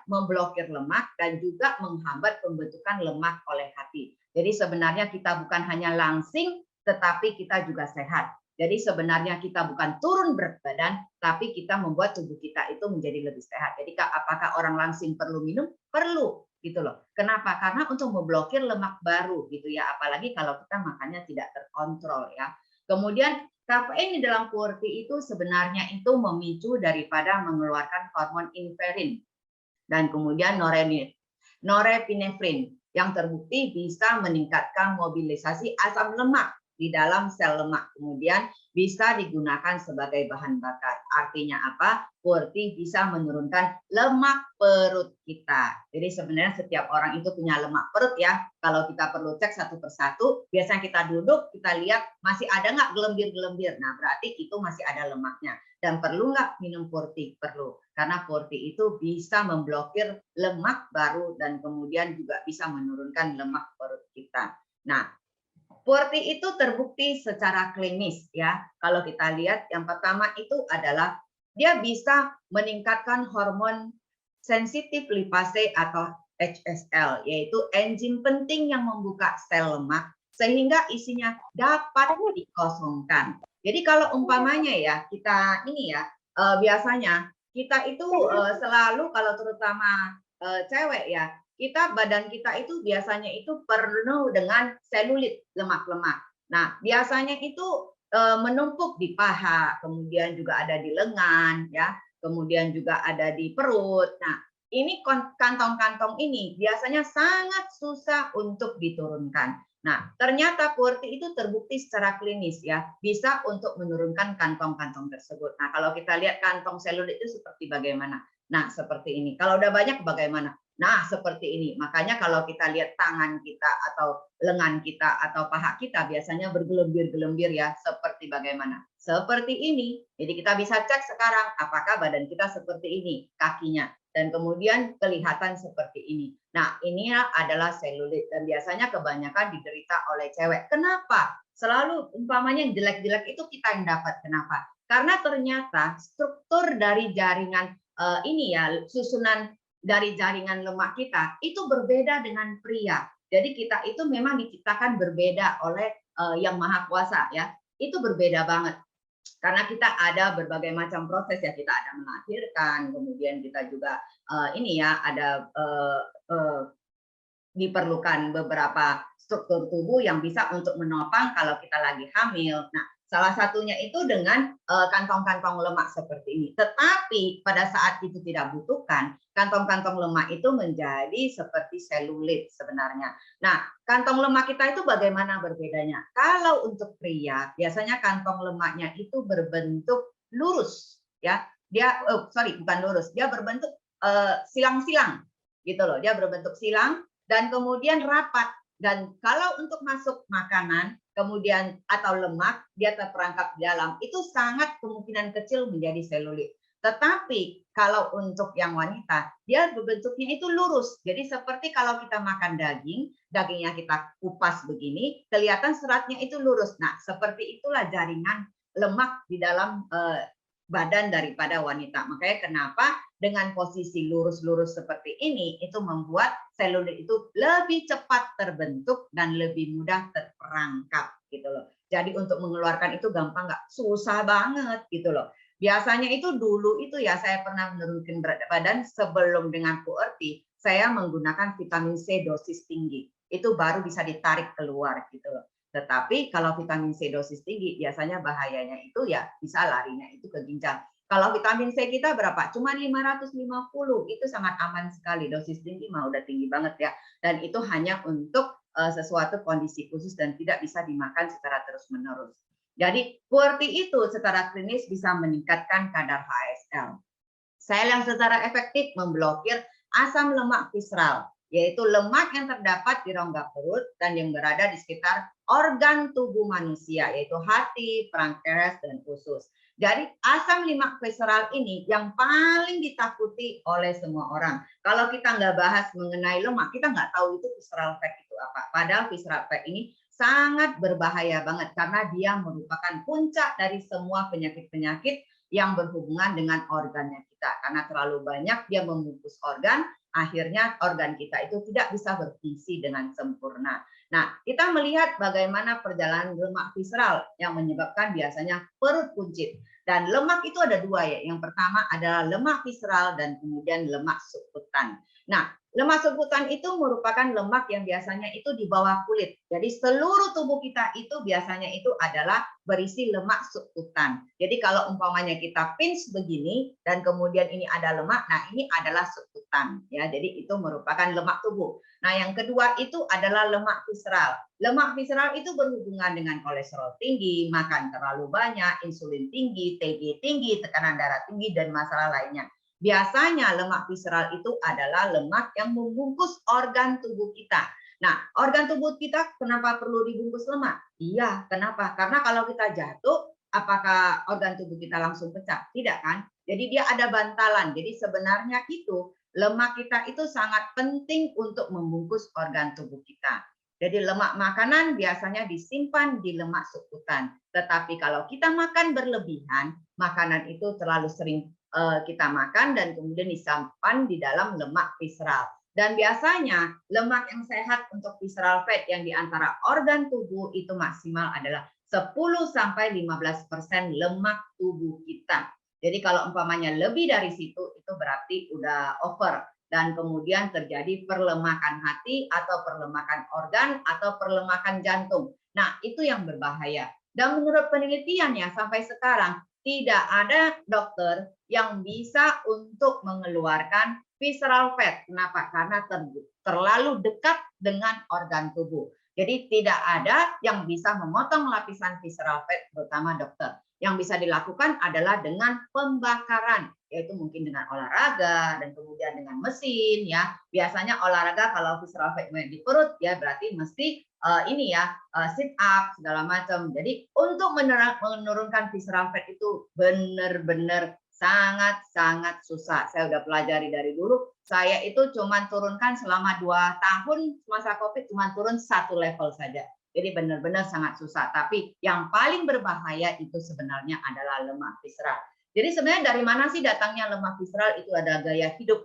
memblokir lemak dan juga menghambat pembentukan lemak oleh hati. Jadi sebenarnya kita bukan hanya langsing, tetapi kita juga sehat. Jadi sebenarnya kita bukan turun berat badan, tapi kita membuat tubuh kita itu menjadi lebih sehat. Jadi apakah orang langsing perlu minum? Perlu, gitu loh. Kenapa? Karena untuk memblokir lemak baru, gitu ya. Apalagi kalau kita makannya tidak terkontrol ya. Kemudian kafein di dalam QWERTY itu sebenarnya itu memicu daripada mengeluarkan hormon inferin dan kemudian norepinefrin yang terbukti bisa meningkatkan mobilisasi asam lemak di dalam sel lemak, kemudian bisa digunakan sebagai bahan bakar. Artinya apa? QWERTY bisa menurunkan lemak perut kita. Jadi sebenarnya setiap orang itu punya lemak perut ya. Kalau kita perlu cek satu persatu, biasanya kita duduk, kita lihat masih ada nggak gelembir-gelembir. Nah berarti itu masih ada lemaknya. Dan perlu nggak minum QWERTY? Perlu. Karena QWERTY itu bisa memblokir lemak baru dan kemudian juga bisa menurunkan lemak perut kita. Nah, QWERTY itu terbukti secara klinis ya. Kalau kita lihat yang pertama itu adalah dia bisa meningkatkan hormon sensitif lipase atau HSL, yaitu enzim penting yang membuka sel lemak sehingga isinya dapat dikosongkan. Jadi kalau umpamanya ya kita ini ya biasanya kita itu selalu kalau terutama cewek ya, badan kita itu biasanya itu penuh dengan selulit, lemak-lemak. Nah, biasanya itu menumpuk di paha, kemudian juga ada di lengan, ya, kemudian juga ada di perut. Nah, ini kantong-kantong ini biasanya sangat susah untuk diturunkan. Nah, ternyata QWERTY itu terbukti secara klinis ya, bisa untuk menurunkan kantong-kantong tersebut. Nah, kalau kita lihat kantong selulit itu seperti bagaimana? Nah, seperti ini. Kalau udah banyak bagaimana? Nah, seperti ini. Makanya kalau kita lihat tangan kita atau lengan kita atau paha kita biasanya bergelembir-gelembir ya, seperti bagaimana? Seperti ini. Jadi kita bisa cek sekarang apakah badan kita seperti ini, kakinya. Dan kemudian kelihatan seperti ini. Nah, ini adalah selulit dan biasanya kebanyakan diderita oleh cewek. Kenapa? Selalu umpamanya yang jelek-jelek itu kita yang dapat. Kenapa? Karena ternyata struktur dari jaringan ini ya, susunan dari jaringan lemak kita itu berbeda dengan pria. Jadi kita itu memang diciptakan berbeda oleh Yang Maha Kuasa ya. Itu berbeda banget. Karena kita ada berbagai macam proses ya, kita ada melahirkan, kemudian kita juga ini ya ada diperlukan beberapa struktur tubuh yang bisa untuk menopang kalau kita lagi hamil. Nah, salah satunya itu dengan kantong-kantong lemak seperti ini. Tetapi pada saat itu tidak butuhkan, kantong-kantong lemak itu menjadi seperti selulit sebenarnya. Nah, kantong lemak kita itu bagaimana berbedanya? Kalau untuk pria, biasanya kantong lemaknya itu berbentuk lurus, ya. Dia, bukan lurus, dia berbentuk silang-silang, gitu loh. Dia berbentuk silang dan kemudian rapat. Dan kalau untuk masuk makanan, kemudian atau lemak, dia terperangkap di dalam, itu sangat kemungkinan kecil menjadi selulit. Tetapi kalau untuk yang wanita, dia bentuknya itu lurus. Jadi seperti kalau kita makan daging, dagingnya kita kupas begini, kelihatan seratnya itu lurus. Nah, seperti itulah jaringan lemak di dalam badan daripada wanita. Makanya kenapa dengan posisi lurus-lurus seperti ini, itu membuat selulit itu lebih cepat terbentuk dan lebih mudah terperangkap gitu loh. Jadi untuk mengeluarkan itu gampang nggak? Susah banget gitu loh. Biasanya itu dulu itu ya saya pernah menurunkan berat badan sebelum dengan QWERTY, saya menggunakan vitamin C dosis tinggi. Itu baru bisa ditarik keluar gitu loh. Tetapi kalau vitamin C dosis tinggi, biasanya bahayanya itu ya bisa larinya itu ke ginjal. Kalau vitamin C kita berapa? Cuma 550, itu sangat aman sekali. Dosis tinggi mah udah tinggi banget ya. Dan itu hanya untuk sesuatu kondisi khusus dan tidak bisa dimakan secara terus-menerus. Jadi QWERTY itu secara klinis bisa meningkatkan kadar HSL. Sel yang secara efektif memblokir asam lemak visceral, yaitu lemak yang terdapat di rongga perut dan yang berada di sekitar organ tubuh manusia, yaitu hati, pankreas, dan usus. Jadi asam lemak visceral ini yang paling ditakuti oleh semua orang. Kalau kita nggak bahas mengenai lemak, kita nggak tahu itu visceral fat itu apa. Padahal visceral fat ini sangat berbahaya banget karena dia merupakan puncak dari semua penyakit-penyakit yang berhubungan dengan organnya kita. Karena terlalu banyak dia membungkus organ, akhirnya organ kita itu tidak bisa berfungsi dengan sempurna. Nah, kita melihat bagaimana perjalanan lemak visceral yang menyebabkan biasanya perut buncit. Dan lemak itu ada dua ya. Yang pertama adalah lemak visceral dan kemudian lemak subkutan. Nah, lemak subkutan itu merupakan lemak yang biasanya itu di bawah kulit. Jadi seluruh tubuh kita itu biasanya itu adalah berisi lemak subkutan. Jadi kalau umpamanya kita pinch begini dan kemudian ini ada lemak, nah ini adalah subkutan ya. Jadi itu merupakan lemak tubuh. Nah, yang kedua itu adalah lemak visceral. Lemak visceral itu berhubungan dengan kolesterol tinggi, makan terlalu banyak, insulin tinggi, TG tinggi, tekanan darah tinggi dan masalah lainnya. Biasanya lemak visceral itu adalah lemak yang membungkus organ tubuh kita. Nah, organ tubuh kita kenapa perlu dibungkus lemak? Iya, kenapa? Karena kalau kita jatuh, apakah organ tubuh kita langsung pecah? Tidak kan? Jadi dia ada bantalan. Jadi sebenarnya itu lemak kita itu sangat penting untuk membungkus organ tubuh kita. Jadi lemak makanan biasanya disimpan di lemak subkutan. Tetapi kalau kita makan berlebihan, makanan itu terlalu sering kita makan dan kemudian disimpan di dalam lemak visceral. Dan biasanya lemak yang sehat untuk visceral fat yang di antara organ tubuh itu maksimal adalah 10-15% lemak tubuh kita. Jadi kalau umpamanya lebih dari situ, itu berarti udah over. Dan kemudian terjadi perlemakan hati atau perlemakan organ atau perlemakan jantung. Nah, itu yang berbahaya. Dan menurut penelitian ya sampai sekarang tidak ada dokter yang bisa untuk mengeluarkan visceral fat. Kenapa? Karena terlalu dekat dengan organ tubuh. Jadi tidak ada yang bisa memotong lapisan visceral fat, terutama dokter. Yang bisa dilakukan adalah dengan pembakaran, yaitu mungkin dengan olahraga dan kemudian dengan mesin ya. Biasanya olahraga kalau visceral fat di perut ya berarti mesti ini ya sit up segala macam. Jadi untuk menurunkan visceral fat itu benar-benar sangat-sangat susah. Saya udah pelajari dari dulu. Saya itu cuma turunkan selama 2 tahun masa COVID cuma turun 1 level saja. Jadi benar-benar sangat susah. Tapi yang paling berbahaya itu sebenarnya adalah lemak visceral. Jadi sebenarnya dari mana sih datangnya lemak visceral? Itu ada gaya hidup,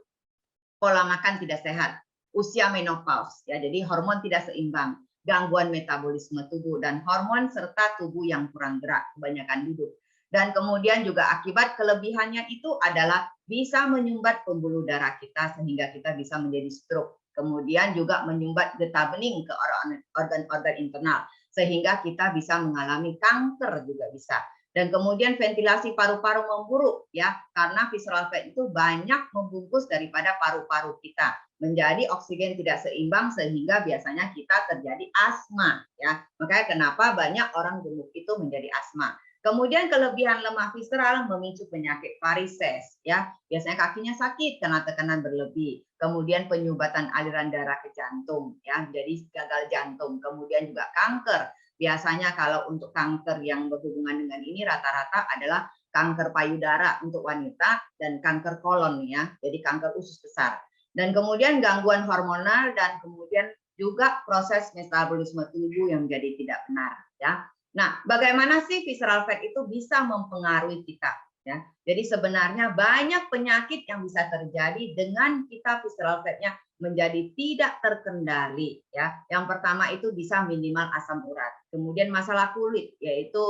pola makan tidak sehat, usia menopause, ya. Jadi hormon tidak seimbang, gangguan metabolisme tubuh dan hormon serta tubuh yang kurang gerak, kebanyakan duduk. Dan kemudian juga akibat kelebihannya itu adalah bisa menyumbat pembuluh darah kita sehingga kita bisa menjadi stroke. Kemudian juga menyumbat getah bening ke organ-organ internal sehingga kita bisa mengalami kanker juga bisa. Dan kemudian ventilasi paru-paru memburuk ya karena visceral fat itu banyak membungkus daripada paru-paru kita menjadi oksigen tidak seimbang sehingga biasanya kita terjadi asma ya. Makanya kenapa banyak orang gemuk itu menjadi asma. Kemudian kelebihan lemak visceral memicu penyakit varises ya. Biasanya kakinya sakit karena tekanan berlebih. Kemudian penyumbatan aliran darah ke jantung ya, jadi gagal jantung. Kemudian juga kanker. Biasanya kalau untuk kanker yang berhubungan dengan ini rata-rata adalah kanker payudara untuk wanita dan kanker kolon ya. Jadi kanker usus besar. Dan kemudian gangguan hormonal dan kemudian juga proses metabolisme tubuh yang menjadi tidak benar ya. Nah, bagaimana sih visceral fat itu bisa mempengaruhi kita? Ya, jadi sebenarnya banyak penyakit yang bisa terjadi dengan kita visceral fatnya menjadi tidak terkendali. Ya, yang pertama itu bisa minimal asam urat. Kemudian masalah kulit, yaitu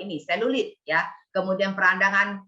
ini selulit. Ya, kemudian peradangan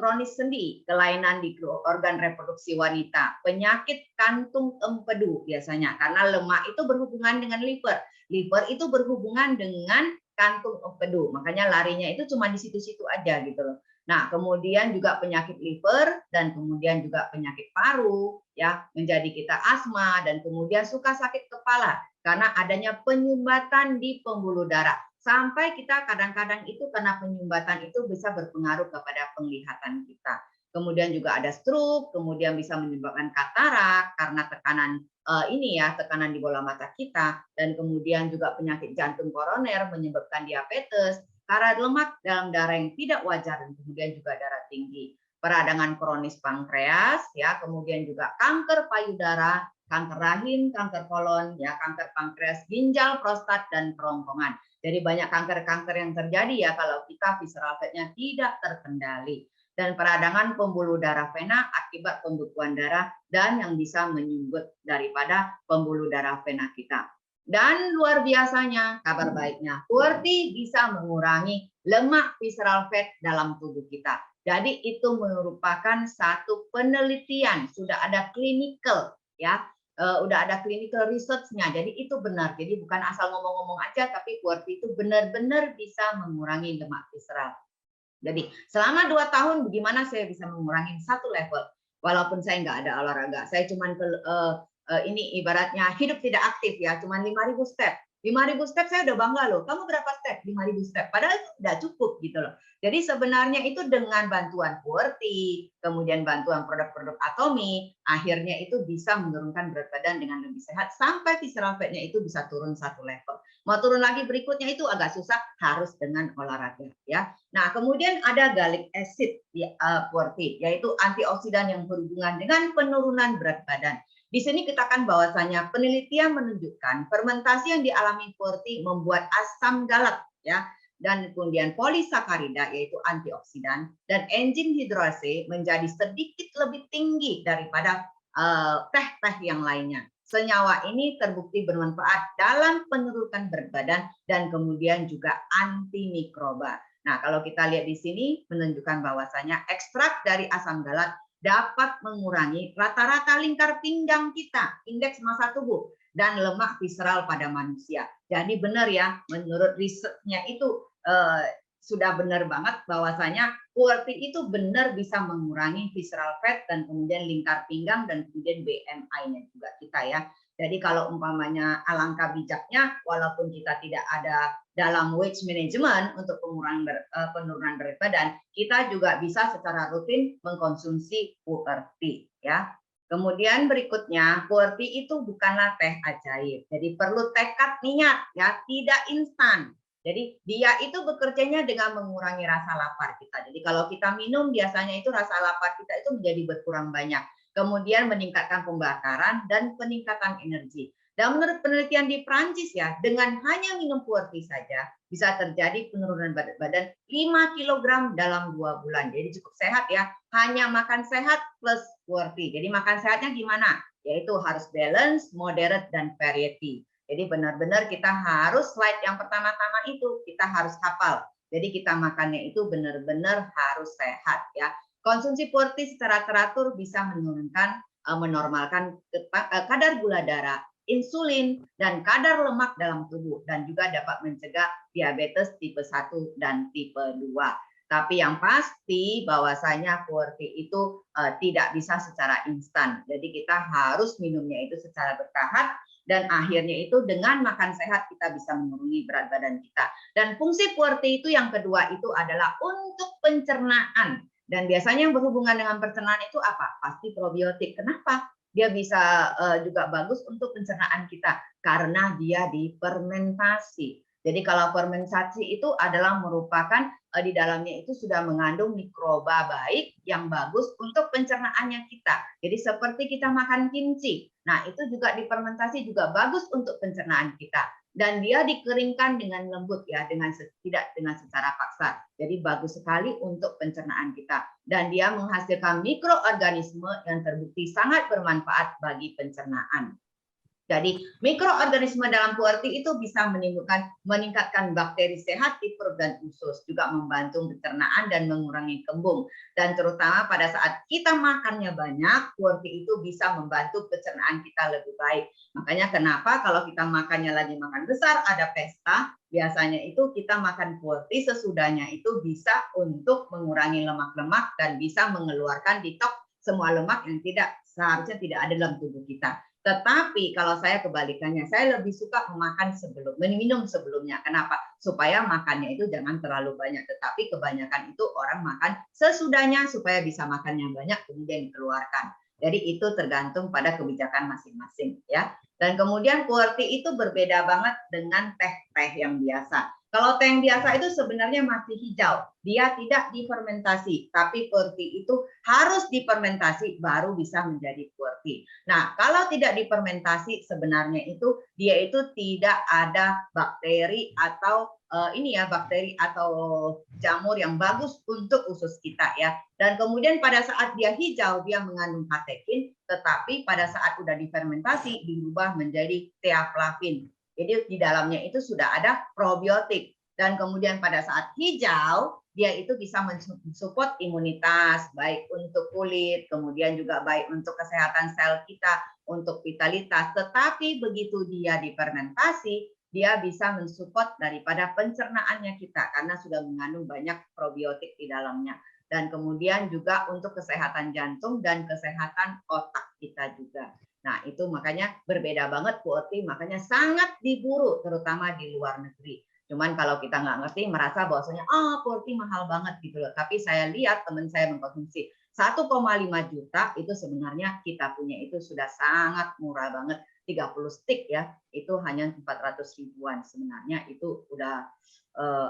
kronis sendi, kelainan di organ reproduksi wanita, penyakit kantung empedu biasanya karena lemak itu berhubungan dengan liver. Liver itu berhubungan dengan kantung empedu, makanya larinya itu cuma di situ-situ aja gitu loh. Nah, kemudian juga penyakit liver dan kemudian juga penyakit paru ya, menjadi kita asma dan kemudian suka sakit kepala karena adanya penyumbatan di pembuluh darah. Sampai kita kadang-kadang itu karena penyumbatan itu bisa berpengaruh kepada penglihatan kita. Kemudian juga ada stroke, kemudian bisa menyebabkan katarak karena tekanan ini ya tekanan di bola mata kita dan kemudian juga penyakit jantung koroner menyebabkan diabetes karena lemak dalam darah yang tidak wajar dan kemudian juga darah tinggi, peradangan kronis pankreas ya, kemudian juga kanker payudara, kanker rahim, kanker kolon ya, kanker pankreas, ginjal, prostat dan kerongkongan. Jadi banyak kanker-kanker yang terjadi ya kalau kita visceral fatnya tidak terkendali. Dan peradangan pembuluh darah vena akibat pembekuan darah dan yang bisa menyumbat daripada pembuluh darah vena kita. Dan luar biasanya kabar baiknya, QWERTY bisa mengurangi lemak visceral fat dalam tubuh kita. Jadi itu merupakan satu penelitian, sudah ada clinical ya, udah ada clinical research-nya. Jadi itu benar. Jadi bukan asal ngomong-ngomong aja, tapi QWERTY itu benar-benar bisa mengurangi lemak visceral. Jadi selama 2 tahun bagaimana saya bisa mengurangi 1 level walaupun saya nggak ada olahraga. Saya cuman ini ibaratnya hidup tidak aktif ya, cuman 5.000 step. 5.000 step saya udah bangga loh. Kamu berapa step? 5.000 step. Padahal itu tidak cukup gitu loh. Jadi sebenarnya itu dengan bantuan QWERTY, kemudian bantuan produk-produk Atomy, akhirnya itu bisa menurunkan berat badan dengan lebih sehat sampai visceral fat-nya itu bisa turun 1 level. Mau turun lagi berikutnya itu agak susah, harus dengan olahraga ya. Nah, kemudian ada gallic acid di QWERTY, yaitu antioksidan yang berhubungan dengan penurunan berat badan. Di sini katakan bahwasanya penelitian menunjukkan fermentasi yang dialami QWERTY membuat asam galat ya, dan kemudian polisakarida yaitu antioksidan dan enzim hidrase menjadi sedikit lebih tinggi daripada teh-teh yang lainnya. Senyawa ini terbukti bermanfaat dalam penurunkan berat badan dan kemudian juga antimikroba. Nah, kalau kita lihat di sini menunjukkan bahwasanya ekstrak dari asam galat dapat mengurangi rata-rata lingkar pinggang kita, indeks massa tubuh, dan lemak visceral pada manusia. Jadi benar ya, menurut risetnya itu sudah benar banget bahwasanya QWERTY itu benar bisa mengurangi visceral fat dan kemudian lingkar pinggang dan kemudian BMI-nya juga kita ya. Jadi kalau umpamanya alangkah bijaknya, walaupun kita tidak ada dalam weight management untuk penurunan berat badan, kita juga bisa secara rutin mengkonsumsi QWERTY ya. Kemudian berikutnya, QWERTY itu bukanlah teh ajaib. Jadi perlu tekad niat ya, tidak instan. Jadi dia itu bekerjanya dengan mengurangi rasa lapar kita. Jadi kalau kita minum biasanya itu rasa lapar kita itu menjadi berkurang banyak. Kemudian meningkatkan pembakaran dan peningkatan energi. Dan menurut penelitian di Prancis ya, dengan hanya minum QWERTY saja bisa terjadi penurunan berat badan 5 kg dalam 2 bulan. Jadi cukup sehat ya. Hanya makan sehat plus QWERTY. Jadi makan sehatnya gimana? Yaitu harus balance, moderate, dan variety. Jadi benar-benar kita harus slide yang pertama-tama itu kita harus hafal. Jadi kita makannya itu benar-benar harus sehat ya. Konsumsi QWERTY secara teratur bisa menurunkan, menormalkan kadar gula darah, insulin, dan kadar lemak dalam tubuh, dan juga dapat mencegah diabetes tipe 1 dan tipe 2. Tapi yang pasti bahwasanya QWERTY itu tidak bisa secara instan. Jadi kita harus minumnya itu secara bertahap, dan akhirnya itu dengan makan sehat kita bisa menuruni berat badan kita. Dan fungsi QWERTY itu yang kedua itu adalah untuk pencernaan. Dan biasanya yang berhubungan dengan pencernaan itu apa? Pasti probiotik. Kenapa? Dia bisa juga bagus untuk pencernaan kita karena dia difermentasi. Jadi kalau fermentasi itu adalah merupakan di dalamnya itu sudah mengandung mikroba baik yang bagus untuk pencernaannya kita. Jadi seperti kita makan kimchi. Nah, itu juga difermentasi juga bagus untuk pencernaan kita. Dan dia dikeringkan dengan lembut ya, tidak dengan secara paksa. Jadi bagus sekali untuk pencernaan kita. Dan dia menghasilkan mikroorganisme yang terbukti sangat bermanfaat bagi pencernaan. Jadi mikroorganisme dalam QWERTY itu bisa meningkatkan bakteri sehat di perut dan usus, juga membantu pencernaan dan mengurangi kembung. Dan terutama pada saat kita makannya banyak, QWERTY itu bisa membantu pencernaan kita lebih baik. Makanya kenapa kalau kita makannya lagi makan besar, ada pesta, biasanya itu kita makan QWERTY sesudahnya itu bisa untuk mengurangi lemak-lemak dan bisa mengeluarkan detox semua lemak yang seharusnya tidak ada dalam tubuh kita. Tetapi kalau saya kebalikannya, saya lebih suka minum sebelumnya. Kenapa? Supaya makannya itu jangan terlalu banyak. Tetapi kebanyakan itu orang makan sesudahnya supaya bisa makan yang banyak kemudian dikeluarkan. Jadi itu tergantung pada kebijakan masing-masing ya. Dan kemudian QWERTY itu berbeda banget dengan teh-teh yang biasa. Kalau teh yang biasa itu sebenarnya masih hijau, dia tidak difermentasi, tapi QWERTY itu harus difermentasi baru bisa menjadi QWERTY. Nah, kalau tidak difermentasi sebenarnya itu dia itu tidak ada bakteri atau bakteri atau jamur yang bagus untuk usus kita ya. Dan kemudian pada saat dia hijau dia mengandung katekin, tetapi pada saat udah difermentasi dirubah menjadi theaflavin. Jadi di dalamnya itu sudah ada probiotik. Dan kemudian pada saat hijau, dia itu bisa mensupport imunitas, baik untuk kulit, kemudian juga baik untuk kesehatan sel kita, untuk vitalitas. Tetapi begitu dia difermentasi, dia bisa mensupport daripada pencernaannya kita, karena sudah mengandung banyak probiotik di dalamnya. Dan kemudian juga untuk kesehatan jantung dan kesehatan otak kita juga. Nah, itu makanya berbeda banget QWERTY, makanya sangat diburu, terutama di luar negeri. Cuman kalau kita nggak ngerti, merasa bahwasanya, QWERTY mahal banget gitu loh. Tapi saya lihat teman saya mengkonsumsi 1,5 juta, itu sebenarnya kita punya itu sudah sangat murah banget. 30 stick ya, itu hanya 400 ribuan. Sebenarnya itu udah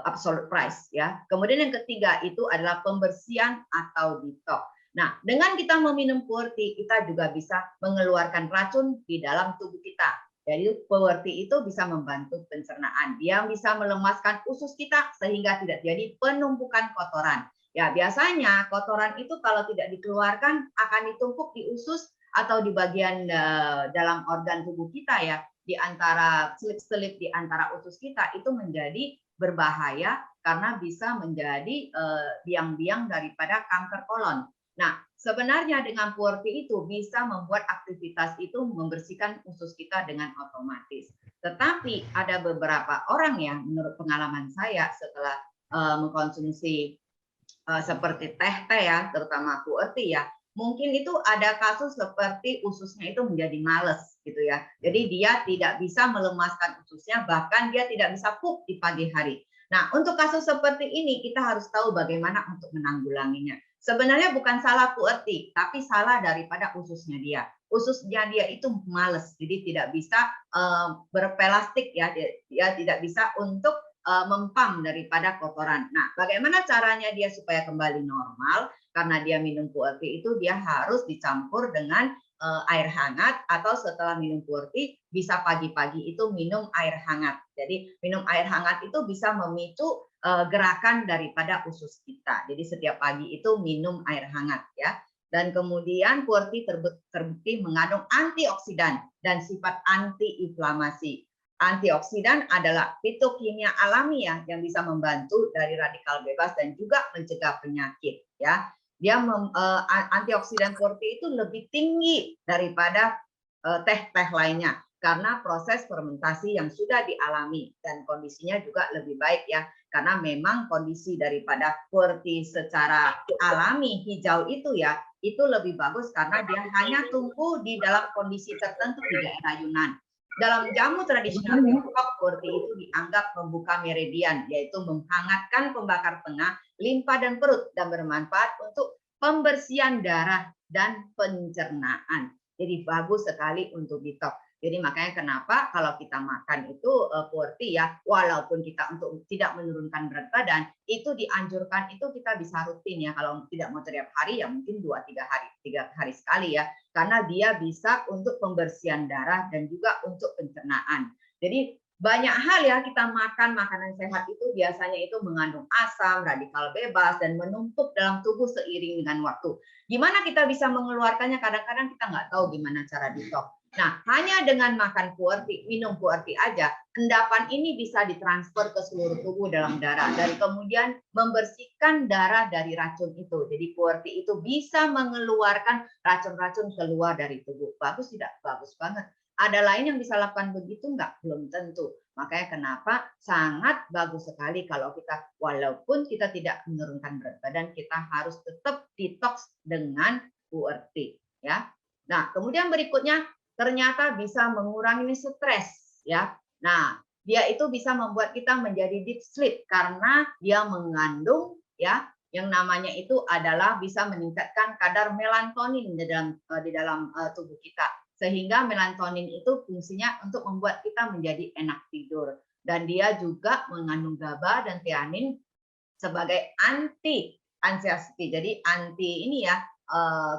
absolute price ya. Kemudian yang ketiga itu adalah pembersihan atau detox. Nah, dengan kita meminum QWERTY, kita juga bisa mengeluarkan racun di dalam tubuh kita. Jadi QWERTY itu bisa membantu pencernaan. Dia bisa melemaskan usus kita sehingga tidak jadi penumpukan kotoran. Ya, biasanya kotoran itu kalau tidak dikeluarkan akan ditumpuk di usus atau di bagian dalam organ tubuh kita ya, di antara selip-selip di antara usus kita itu menjadi berbahaya karena bisa menjadi biang-biang daripada kanker kolon. Nah, sebenarnya dengan puerti itu bisa membuat aktivitas itu membersihkan usus kita dengan otomatis. Tetapi ada beberapa orang yang menurut pengalaman saya setelah mengkonsumsi seperti teh ya, terutama puerti ya, mungkin itu ada kasus seperti ususnya itu menjadi males gitu ya. Jadi dia tidak bisa melemaskan ususnya, bahkan dia tidak bisa pup di pagi hari. Nah, untuk kasus seperti ini kita harus tahu bagaimana untuk menanggulanginya. Sebenarnya bukan salah puerti, tapi salah daripada ususnya dia. Ususnya dia itu males, jadi tidak bisa berpelastik ya, dia tidak bisa untuk mempam daripada kotoran. Nah, bagaimana caranya dia supaya kembali normal? Karena dia minum puerti itu dia harus dicampur dengan air hangat, atau setelah minum puerti bisa pagi-pagi itu minum air hangat. Jadi minum air hangat itu bisa memicu gerakan daripada usus kita. Jadi setiap pagi itu minum air hangat ya. Dan kemudian puerti terbukti mengandung antioksidan dan sifat antiinflamasi. Antioksidan adalah fitokimia alami ya, yang bisa membantu dari radikal bebas dan juga mencegah penyakit ya. Dia antioksidan puerti itu lebih tinggi daripada teh-teh lainnya karena proses fermentasi yang sudah dialami dan kondisinya juga lebih baik ya, karena memang kondisi daripada puerti secara alami hijau itu ya, itu lebih bagus karena dia hanya tumbuh di dalam kondisi tertentu di daerah Yunan. Dalam jamu tradisional Tiongkok, puerti itu dianggap membuka meridian, yaitu menghangatkan pembakar tengah, limpa dan perut, dan bermanfaat untuk pembersihan darah dan pencernaan. Jadi bagus sekali untuk detox. Jadi makanya kenapa kalau kita makan itu puerti ya, walaupun kita untuk tidak menurunkan berat badan, itu dianjurkan itu kita bisa rutin ya. Kalau tidak mau tiap hari ya mungkin 2-3 hari sekali ya. Karena dia bisa untuk pembersihan darah dan juga untuk pencernaan. Jadi banyak hal ya, kita makan makanan sehat itu biasanya itu mengandung asam, radikal bebas, dan menumpuk dalam tubuh seiring dengan waktu. Gimana kita bisa mengeluarkannya? Kadang-kadang kita nggak tahu gimana cara detox. Nah, hanya dengan makan puerti, minum puerti aja, endapan ini bisa ditransfer ke seluruh tubuh dalam darah, dan kemudian membersihkan darah dari racun itu. Jadi puerti itu bisa mengeluarkan racun-racun keluar dari tubuh. Bagus tidak? Bagus banget. Ada lain yang bisa lakukan begitu enggak? Belum tentu. Makanya kenapa sangat bagus sekali kalau kita, walaupun kita tidak menurunkan berat badan, kita harus tetap detox dengan puerti ya. Nah, kemudian berikutnya ternyata bisa mengurangi stres ya. Nah, dia itu bisa membuat kita menjadi deep sleep karena dia mengandung ya yang namanya itu adalah bisa meningkatkan kadar melatonin di dalam tubuh kita, sehingga melatonin itu fungsinya untuk membuat kita menjadi enak tidur, dan dia juga mengandung GABA dan theanin sebagai anti-anxiety. Jadi anti ini ya,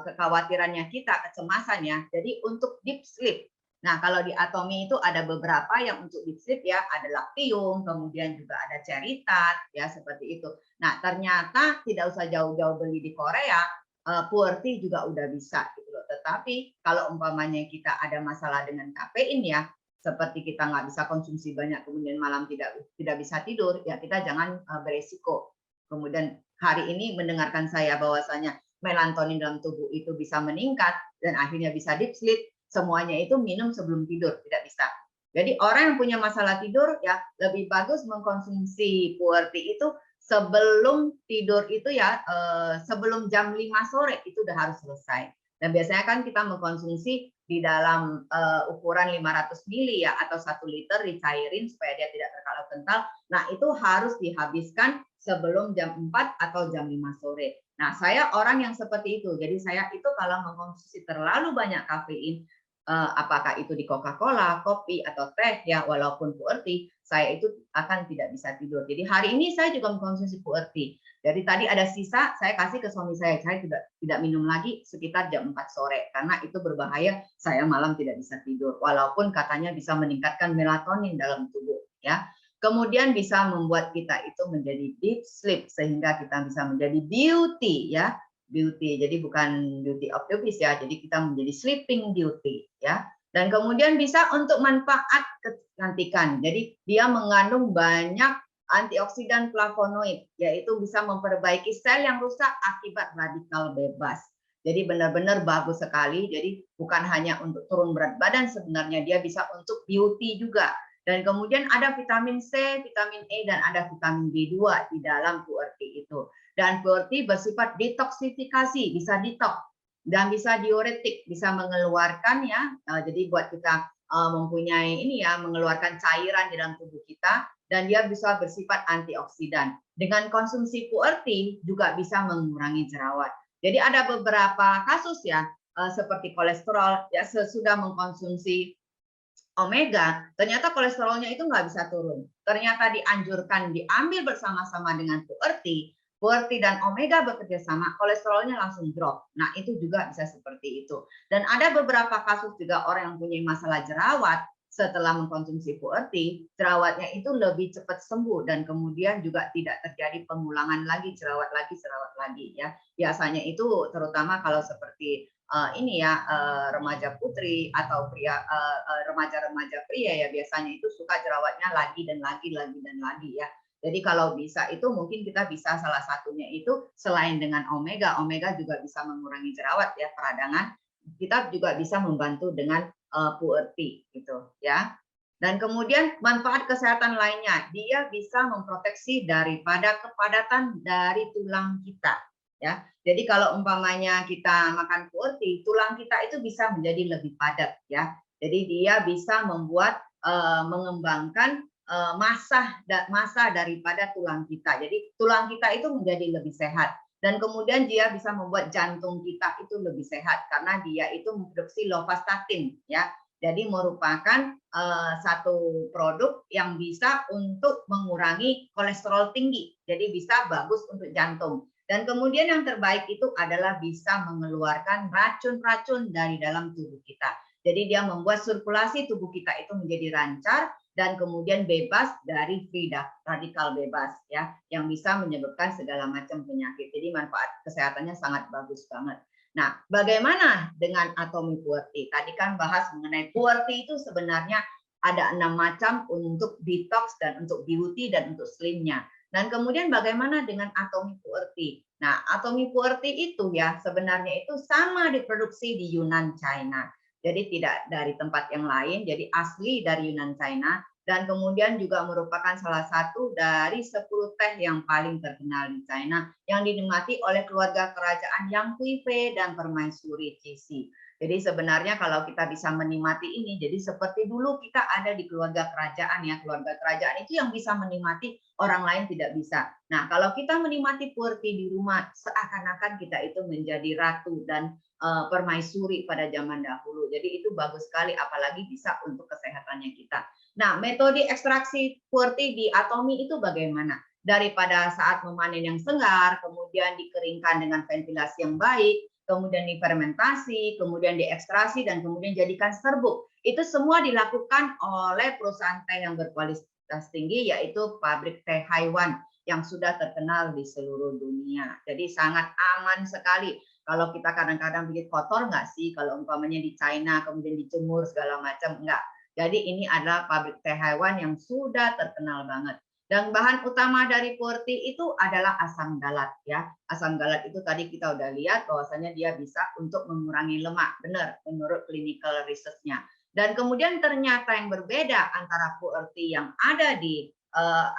kekhawatirannya kita, kecemasannya. Jadi untuk deep sleep. Nah, kalau di Atomy itu ada beberapa yang untuk deep sleep ya, ada Lactium, kemudian juga ada Ceritat ya, seperti itu. Nah, ternyata tidak usah jauh-jauh beli di Korea, puerti juga udah bisa gitu loh. Tetapi kalau umpamanya kita ada masalah dengan kafein ya, seperti kita nggak bisa konsumsi banyak kemudian malam tidak bisa tidur, ya kita jangan beresiko. Kemudian hari ini mendengarkan saya bahwasanya melatonin dalam tubuh itu bisa meningkat dan akhirnya bisa deep sleep, semuanya itu minum sebelum tidur, tidak bisa. Jadi orang yang punya masalah tidur ya lebih bagus mengkonsumsi puerti itu sebelum tidur itu ya, sebelum jam 5 sore itu udah harus selesai. Dan biasanya kan kita mengkonsumsi di dalam ukuran 500 mili ya, atau 1 liter dicairin supaya dia tidak terlalu kental. Nah, itu harus dihabiskan sebelum jam 4 atau jam 5 sore. Nah, saya orang yang seperti itu. Jadi saya itu kalau mengkonsumsi terlalu banyak kafein, apakah itu di Coca-Cola, kopi, atau teh ya, walaupun puerti, saya itu akan tidak bisa tidur. Jadi hari ini saya juga mengkonsumsi puerti. Jadi tadi ada sisa, saya kasih ke suami saya tidak minum lagi sekitar jam 4 sore, karena itu berbahaya, saya malam tidak bisa tidur. Walaupun katanya bisa meningkatkan melatonin dalam tubuh ya. Kemudian bisa membuat kita itu menjadi deep sleep, sehingga kita bisa menjadi beauty ya. Beauty, jadi bukan beauty of the beast ya, jadi kita menjadi sleeping beauty ya. Dan kemudian bisa untuk manfaat kecantikan, jadi dia mengandung banyak antioksidan flavonoid, yaitu bisa memperbaiki sel yang rusak akibat radikal bebas. Jadi benar-benar bagus sekali. Jadi bukan hanya untuk turun berat badan, sebenarnya dia bisa untuk beauty juga. Dan kemudian ada vitamin C, vitamin E, dan ada vitamin B2 di dalam QWERTY itu. Dan QWERTY bersifat detoksifikasi, bisa detox dan bisa diuretik, bisa mengeluarkan ya. Jadi buat kita mempunyai ini ya, mengeluarkan cairan di dalam tubuh kita, dan dia bisa bersifat antioksidan. Dengan konsumsi QWERTY juga bisa mengurangi jerawat. Jadi ada beberapa kasus ya, seperti kolesterol ya, sesudah mengkonsumsi omega, ternyata kolesterolnya itu nggak bisa turun. Ternyata dianjurkan diambil bersama-sama dengan QWERTY dan omega bekerja sama, kolesterolnya langsung drop. Nah, itu juga bisa seperti itu. Dan ada beberapa kasus juga orang yang punya masalah jerawat, setelah mengkonsumsi QWERTY, jerawatnya itu lebih cepat sembuh dan kemudian juga tidak terjadi pengulangan lagi, jerawat lagi ya. Biasanya itu terutama kalau seperti ini ya, remaja putri atau pria, remaja-remaja pria ya, biasanya itu suka jerawatnya lagi dan lagi ya. Jadi kalau bisa itu mungkin kita bisa salah satunya itu selain dengan omega juga bisa mengurangi jerawat ya, peradangan. Kita juga bisa membantu dengan QWERTY gitu ya. Dan kemudian manfaat kesehatan lainnya, dia bisa memproteksi daripada kepadatan dari tulang kita ya. Jadi kalau umpamanya kita makan QWERTY, tulang kita itu bisa menjadi lebih padat ya. Jadi dia bisa membuat mengembangkan massa daripada tulang kita. Jadi tulang kita itu menjadi lebih sehat. Dan kemudian dia bisa membuat jantung kita itu lebih sehat karena dia itu memproduksi lovastatin ya. Jadi merupakan satu produk yang bisa untuk mengurangi kolesterol tinggi. Jadi bisa bagus untuk jantung. Dan kemudian yang terbaik itu adalah bisa mengeluarkan racun-racun dari dalam tubuh kita. Jadi dia membuat sirkulasi tubuh kita itu menjadi lancar dan kemudian bebas dari free radikal bebas ya, yang bisa menyebabkan segala macam penyakit. Jadi manfaat kesehatannya sangat bagus banget. Nah, bagaimana dengan atomic QWERTY? Tadi kan bahas mengenai QWERTY itu sebenarnya ada 6 macam untuk detox dan untuk beauty dan untuk slimnya. Dan kemudian bagaimana dengan atomic QWERTY? Nah, atomic QWERTY itu ya sebenarnya itu sama diproduksi di Yunan, China. Jadi tidak dari tempat yang lain, jadi asli dari Yunan, China. Dan kemudian juga merupakan salah satu dari 10 teh yang paling terkenal di China yang dinikmati oleh keluarga kerajaan Yang Kuifei dan Permaisuri Cixi. Jadi sebenarnya kalau kita bisa menikmati ini, jadi seperti dulu kita ada di keluarga kerajaan ya, keluarga kerajaan itu yang bisa menikmati, orang lain tidak bisa. Nah, kalau kita menikmati QWERTY di rumah, seakan-akan kita itu menjadi ratu dan permaisuri pada zaman dahulu. Jadi itu bagus sekali, apalagi bisa untuk kesehatannya kita. Nah, metode ekstraksi QWERTY di Atomy itu bagaimana? Daripada saat memanen yang segar, kemudian dikeringkan dengan ventilasi yang baik, kemudian difermentasi, kemudian diekstrasi, dan kemudian jadikan serbuk. Itu semua dilakukan oleh perusahaan teh yang berkualitas tinggi, yaitu pabrik teh Haiwan yang sudah terkenal di seluruh dunia. Jadi sangat aman sekali. Kalau kita kadang-kadang bikin kotor nggak sih? Kalau umpamanya di China, kemudian dijemur segala macam, enggak. Jadi ini adalah pabrik teh Haiwan yang sudah terkenal banget. Dan bahan utama dari QWERTY itu adalah asam galat ya. Asam galat itu tadi kita udah lihat bahwasanya dia bisa untuk mengurangi lemak, benar menurut clinical research-nya. Dan kemudian ternyata yang berbeda antara QWERTY yang ada di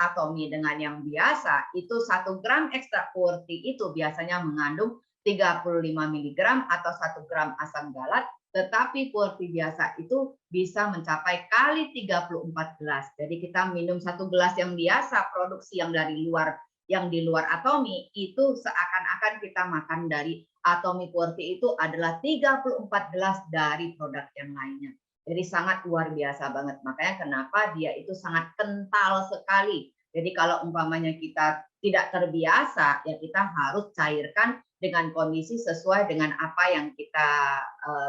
Atomy dengan yang biasa, itu 1 gram ekstrak QWERTY itu biasanya mengandung 35 mg atau 1 gram asam galat, tetapi QWERTY biasa itu bisa mencapai kali 34 gelas. Jadi kita minum 1 gelas yang biasa produksi yang di luar Atomy itu seakan-akan kita makan dari Atomy QWERTY itu adalah 34 gelas dari produk yang lainnya. Jadi sangat luar biasa banget. Makanya kenapa dia itu sangat kental sekali. Jadi kalau umpamanya kita tidak terbiasa, ya kita harus cairkan dengan kondisi sesuai dengan apa yang kita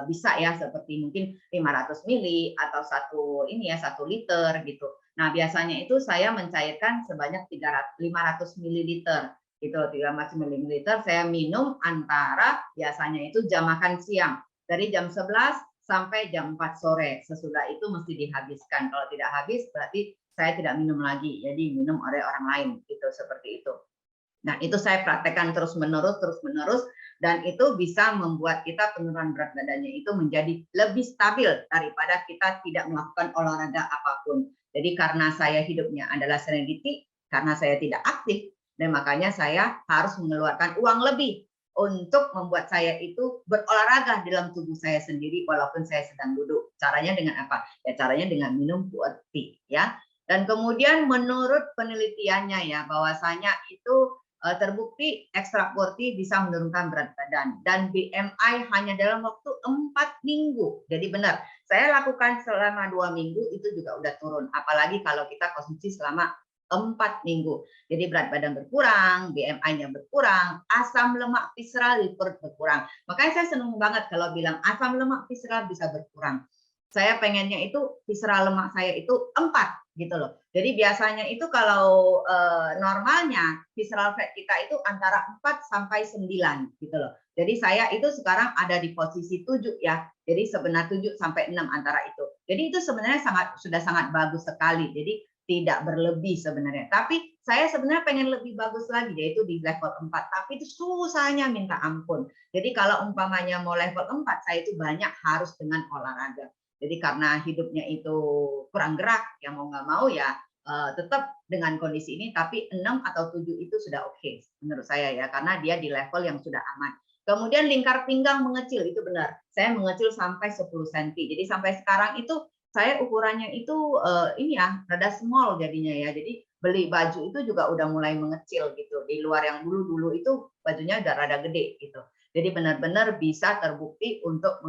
bisa ya, seperti mungkin 500 mili atau 1 liter gitu. Nah, biasanya itu saya mencairkan sebanyak 500 mililiter gitu, 300 mililiter saya minum antara biasanya itu jam makan siang dari jam 11 sampai jam 4 sore. Sesudah itu mesti dihabiskan. Kalau tidak habis berarti saya tidak minum lagi. Jadi minum oleh orang lain gitu, seperti itu. Nah, itu saya praktekkan terus-menerus, dan itu bisa membuat kita penurunan berat badannya itu menjadi lebih stabil daripada kita tidak melakukan olahraga apapun. Jadi karena saya hidupnya adalah serenity, karena saya tidak aktif, dan makanya saya harus mengeluarkan uang lebih untuk membuat saya itu berolahraga dalam tubuh saya sendiri walaupun saya sedang duduk. Caranya dengan apa? Ya caranya dengan minum QWERTY ya. Dan kemudian menurut penelitiannya ya bahwasanya itu terbukti ekstra QWERTY bisa menurunkan berat badan dan BMI hanya dalam waktu 4 minggu. Jadi benar, saya lakukan selama 2 minggu itu juga udah turun. Apalagi kalau kita konsumsi selama 4 minggu. Jadi berat badan berkurang, BMI-nya berkurang, asam lemak visceral di perut berkurang. Makanya saya senang banget kalau bilang asam lemak visceral bisa berkurang. Saya pengennya itu visceral lemak saya itu 4 gitu loh. Jadi biasanya itu kalau normalnya visceral fat kita itu antara 4 sampai 9 gitu loh. Jadi saya itu sekarang ada di posisi 7 ya. Jadi sebenarnya 7 sampai 6 antara itu. Jadi itu sebenarnya sudah sangat bagus sekali. Jadi tidak berlebih sebenarnya. Tapi saya sebenarnya pengen lebih bagus lagi yaitu di level 4. Tapi itu susahnya minta ampun. Jadi kalau umpamanya mau level 4 saya itu banyak harus dengan olahraga. Jadi karena hidupnya itu kurang gerak, yang mau nggak mau ya tetap dengan kondisi ini, tapi 6 atau 7 itu sudah oke menurut saya ya, karena dia di level yang sudah aman. Kemudian lingkar pinggang mengecil, itu benar. Saya mengecil sampai 10 cm. Jadi sampai sekarang itu saya ukurannya itu ini ya, rada small jadinya ya. Jadi beli baju itu juga udah mulai mengecil gitu. Di luar yang dulu itu bajunya udah rada gede gitu. Jadi benar-benar bisa terbukti untuk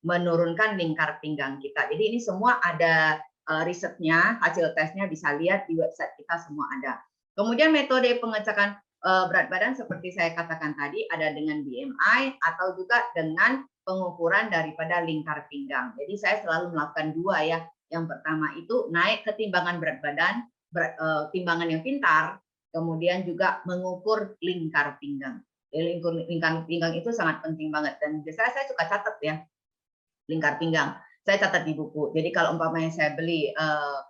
menurunkan lingkar pinggang kita. Jadi ini semua ada risetnya, hasil tesnya bisa lihat di website kita semua ada. Kemudian metode pengecekan berat badan seperti saya katakan tadi ada dengan BMI atau juga dengan pengukuran daripada lingkar pinggang. Jadi saya selalu melakukan 2 ya. Yang pertama itu naik ketimbangan berat badan, timbangan yang pintar, kemudian juga mengukur lingkar pinggang. Lingkar pinggang itu sangat penting banget dan biasanya saya suka catat ya. Lingkar pinggang. Saya catat di buku. Jadi kalau umpamanya saya beli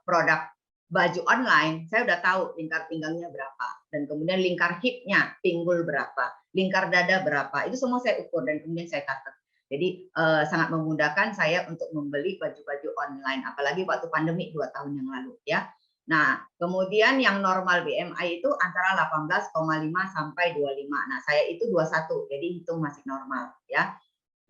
produk baju online, saya udah tahu lingkar pinggangnya berapa. Dan kemudian lingkar hipnya, pinggul berapa. Lingkar dada berapa. Itu semua saya ukur dan kemudian saya catat. Jadi sangat memudahkan saya untuk membeli baju-baju online. Apalagi waktu pandemi 2 tahun yang lalu ya. Nah, kemudian yang normal BMI itu antara 18,5 sampai 25. Nah, saya itu 21. Jadi hitung masih normal ya.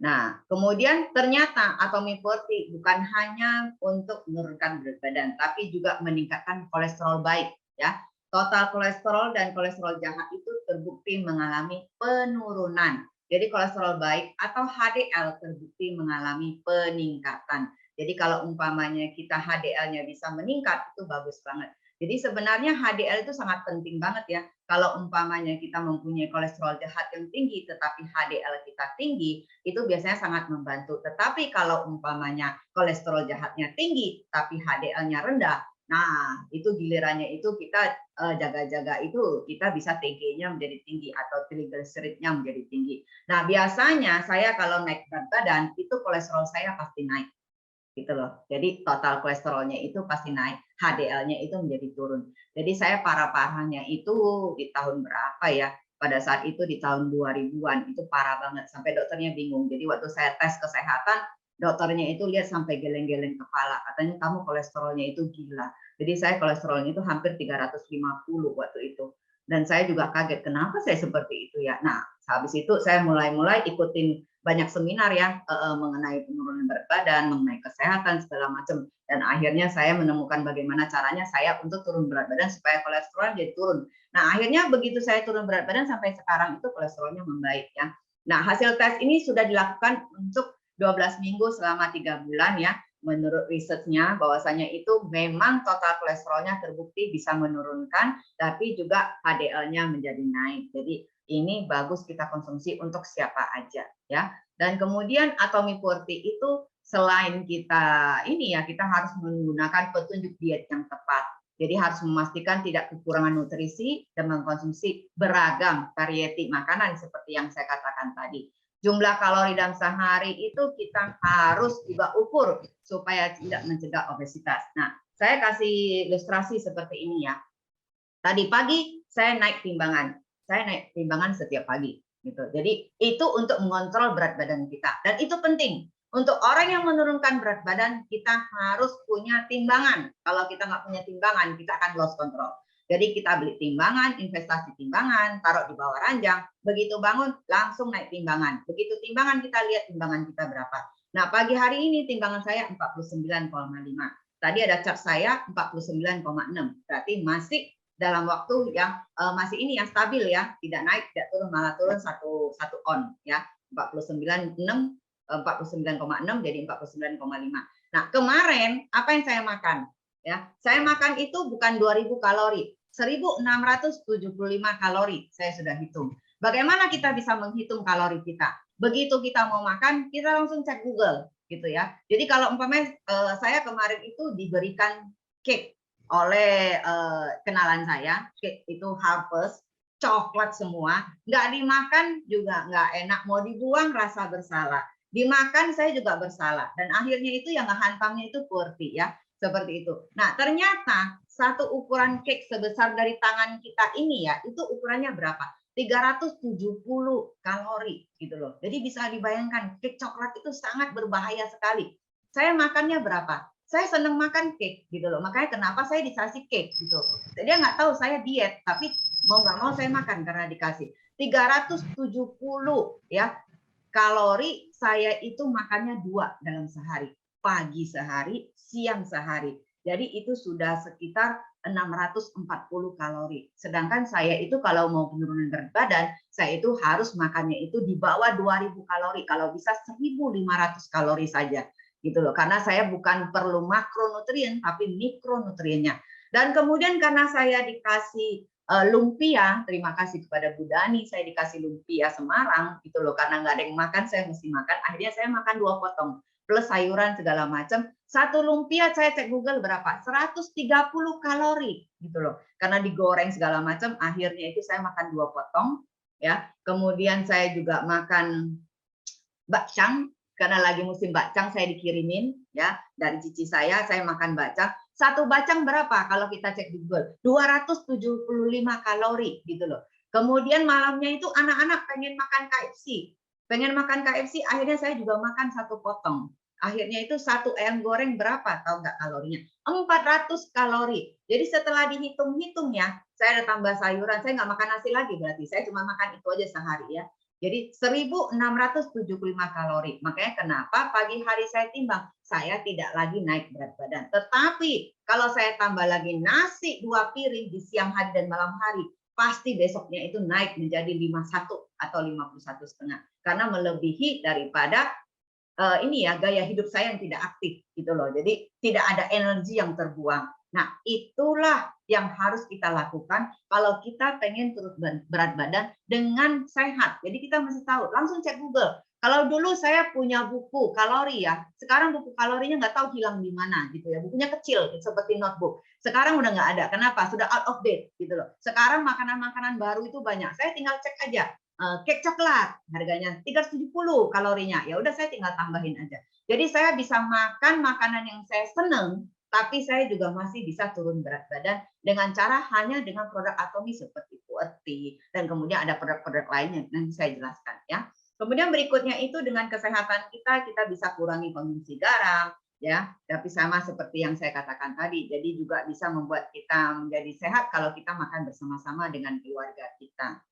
Nah, kemudian ternyata atomic QWERTY bukan hanya untuk menurunkan berat badan, tapi juga meningkatkan kolesterol baik. Ya, total kolesterol dan kolesterol jahat itu terbukti mengalami penurunan. Jadi kolesterol baik atau HDL terbukti mengalami peningkatan. Jadi kalau umpamanya kita HDL-nya bisa meningkat, itu bagus banget. Jadi sebenarnya HDL itu sangat penting banget ya. Kalau umpamanya kita mempunyai kolesterol jahat yang tinggi, tetapi HDL kita tinggi, itu biasanya sangat membantu. Tetapi kalau umpamanya kolesterol jahatnya tinggi, tapi HDL-nya rendah, nah itu gilirannya itu kita jaga-jaga itu kita bisa TG-nya menjadi tinggi atau triglyceridnya menjadi tinggi. Nah biasanya saya kalau naik berat badan itu kolesterol saya pasti naik gitu loh. Jadi total kolesterolnya itu pasti naik, HDL-nya itu menjadi turun. Jadi saya parah-parahnya itu di tahun berapa ya? Pada saat itu di tahun 2000-an itu parah banget sampai dokternya bingung. Jadi waktu saya tes kesehatan, dokternya itu lihat sampai geleng-geleng kepala. Katanya kamu kolesterolnya itu gila. Jadi saya kolesterolnya itu hampir 350 waktu itu. Dan saya juga kaget kenapa saya seperti itu ya. Nah, habis itu saya mulai ikutin banyak seminar ya mengenai penurunan berat badan, mengenai kesehatan segala macam. Dan akhirnya saya menemukan bagaimana caranya saya untuk turun berat badan supaya kolesterol jadi turun. Nah akhirnya begitu saya turun berat badan sampai sekarang itu kolesterolnya membaik ya. Nah hasil tes ini sudah dilakukan untuk 12 minggu selama 3 bulan ya. Menurut risetnya bahwasanya itu memang total kolesterolnya terbukti bisa menurunkan, tapi juga HDL-nya menjadi naik. Jadi ini bagus kita konsumsi untuk siapa aja ya. Dan kemudian atomic QWERTY itu selain kita ini ya kita harus menggunakan petunjuk diet yang tepat. Jadi harus memastikan tidak kekurangan nutrisi dan mengkonsumsi beragam varieti makanan seperti yang saya katakan tadi. jumlah kalori dalam sehari itu kita harus juga ukur supaya tidak mencegah obesitas. Nah, saya kasih ilustrasi seperti ini ya. Tadi pagi saya naik timbangan. Saya naik timbangan setiap pagi gitu. Jadi itu untuk mengontrol berat badan kita dan itu penting. Untuk orang yang menurunkan berat badan, kita harus punya timbangan. Kalau kita nggak punya timbangan, kita akan lost control. Jadi kita beli timbangan, investasi timbangan, taruh di bawah ranjang. Begitu bangun, langsung naik timbangan. Begitu timbangan, kita lihat timbangan kita berapa. Nah, pagi hari ini timbangan saya 49,5. Tadi ada cap saya 49,6. Berarti masih dalam waktu yang masih ini yang stabil ya, tidak naik, tidak turun, malah turun satu on ya, 49,6 jadi 49,5. Nah, kemarin apa yang saya makan? Ya, saya makan itu bukan 2000 kalori, 1675 kalori saya sudah hitung. Bagaimana kita bisa menghitung kalori kita? Begitu kita mau makan, kita langsung cek Google gitu ya. Jadi kalau umpamanya saya kemarin itu diberikan cake oleh kenalan saya, cake itu Harvest, coklat semua, nggak dimakan juga nggak enak, mau dibuang rasa bersalah, dimakan saya juga bersalah, dan akhirnya itu yang ngehantamnya itu QWERTY ya, seperti itu. Nah ternyata satu ukuran cake sebesar dari tangan kita ini ya, itu ukurannya berapa? 370 kalori gitu loh. Jadi bisa dibayangkan cake coklat itu sangat berbahaya sekali. Saya makannya berapa? Saya senang makan cake gitu loh, makanya kenapa saya dikasih cake gitu. Dia nggak tahu saya diet, tapi mau nggak mau saya makan karena dikasih. 370 ya kalori, saya itu makannya 2 dalam sehari, pagi sehari, siang sehari. Jadi itu sudah sekitar 640 kalori. Sedangkan saya itu kalau mau penurunan berat badan, saya itu harus makannya itu di bawah 2000 kalori, kalau bisa 1500 kalori saja gitu loh, karena saya bukan perlu makronutrien tapi mikronutriennya. Dan kemudian karena saya dikasih lumpia, terima kasih kepada Bu Dani, saya dikasih lumpia Semarang gitu loh, karena nggak ada yang makan saya mesti makan, akhirnya saya makan 2 potong plus sayuran segala macam. Satu lumpia saya cek Google berapa? 130 kalori gitu loh, karena digoreng segala macam, akhirnya itu saya makan 2 potong ya. Kemudian saya juga makan bakcang, karena lagi musim bakcang saya dikirimin ya dari cici saya makan bakcang. Satu bakcang berapa kalau kita cek di Google? 275 kalori gitu loh. Kemudian malamnya itu anak-anak pengen makan KFC. Pengen makan KFC, akhirnya saya juga makan 1 potong. Akhirnya itu 1 ayam goreng berapa? Tahu nggak kalorinya? 400 kalori. Jadi setelah dihitung-hitung ya, saya ada tambah sayuran, saya nggak makan nasi lagi berarti. Saya cuma makan itu aja sehari ya. Jadi 1675 kalori. Makanya kenapa pagi hari saya timbang, saya tidak lagi naik berat badan. Tetapi kalau saya tambah lagi nasi 2 piring di siang hari dan malam hari, pasti besoknya itu naik menjadi 51 atau 51,5. Karena melebihi daripada ini ya gaya hidup saya yang tidak aktif gitu loh. Jadi tidak ada energi yang terbuang. Nah, itulah yang harus kita lakukan kalau kita pengen turun berat badan dengan sehat. Jadi kita mesti tahu, langsung cek Google. Kalau dulu saya punya buku kalori ya, sekarang buku kalorinya nggak tahu hilang di mana gitu ya. Bukunya kecil seperti notebook. Sekarang udah nggak ada. Kenapa? Sudah out of date gitu loh. Sekarang makanan-makanan baru itu banyak. Saya tinggal cek aja. Cake coklat harganya 370 kalorinya. Ya udah saya tinggal tambahin aja. Jadi saya bisa makan makanan yang saya seneng, tapi saya juga masih bisa turun berat badan dengan cara hanya dengan produk atomi seperti QWERTY, dan kemudian ada produk-produk lainnya nanti saya jelaskan ya. Kemudian berikutnya itu dengan kesehatan kita bisa kurangi konsumsi garam ya, tapi sama seperti yang saya katakan tadi. Jadi juga bisa membuat kita menjadi sehat kalau kita makan bersama-sama dengan keluarga kita.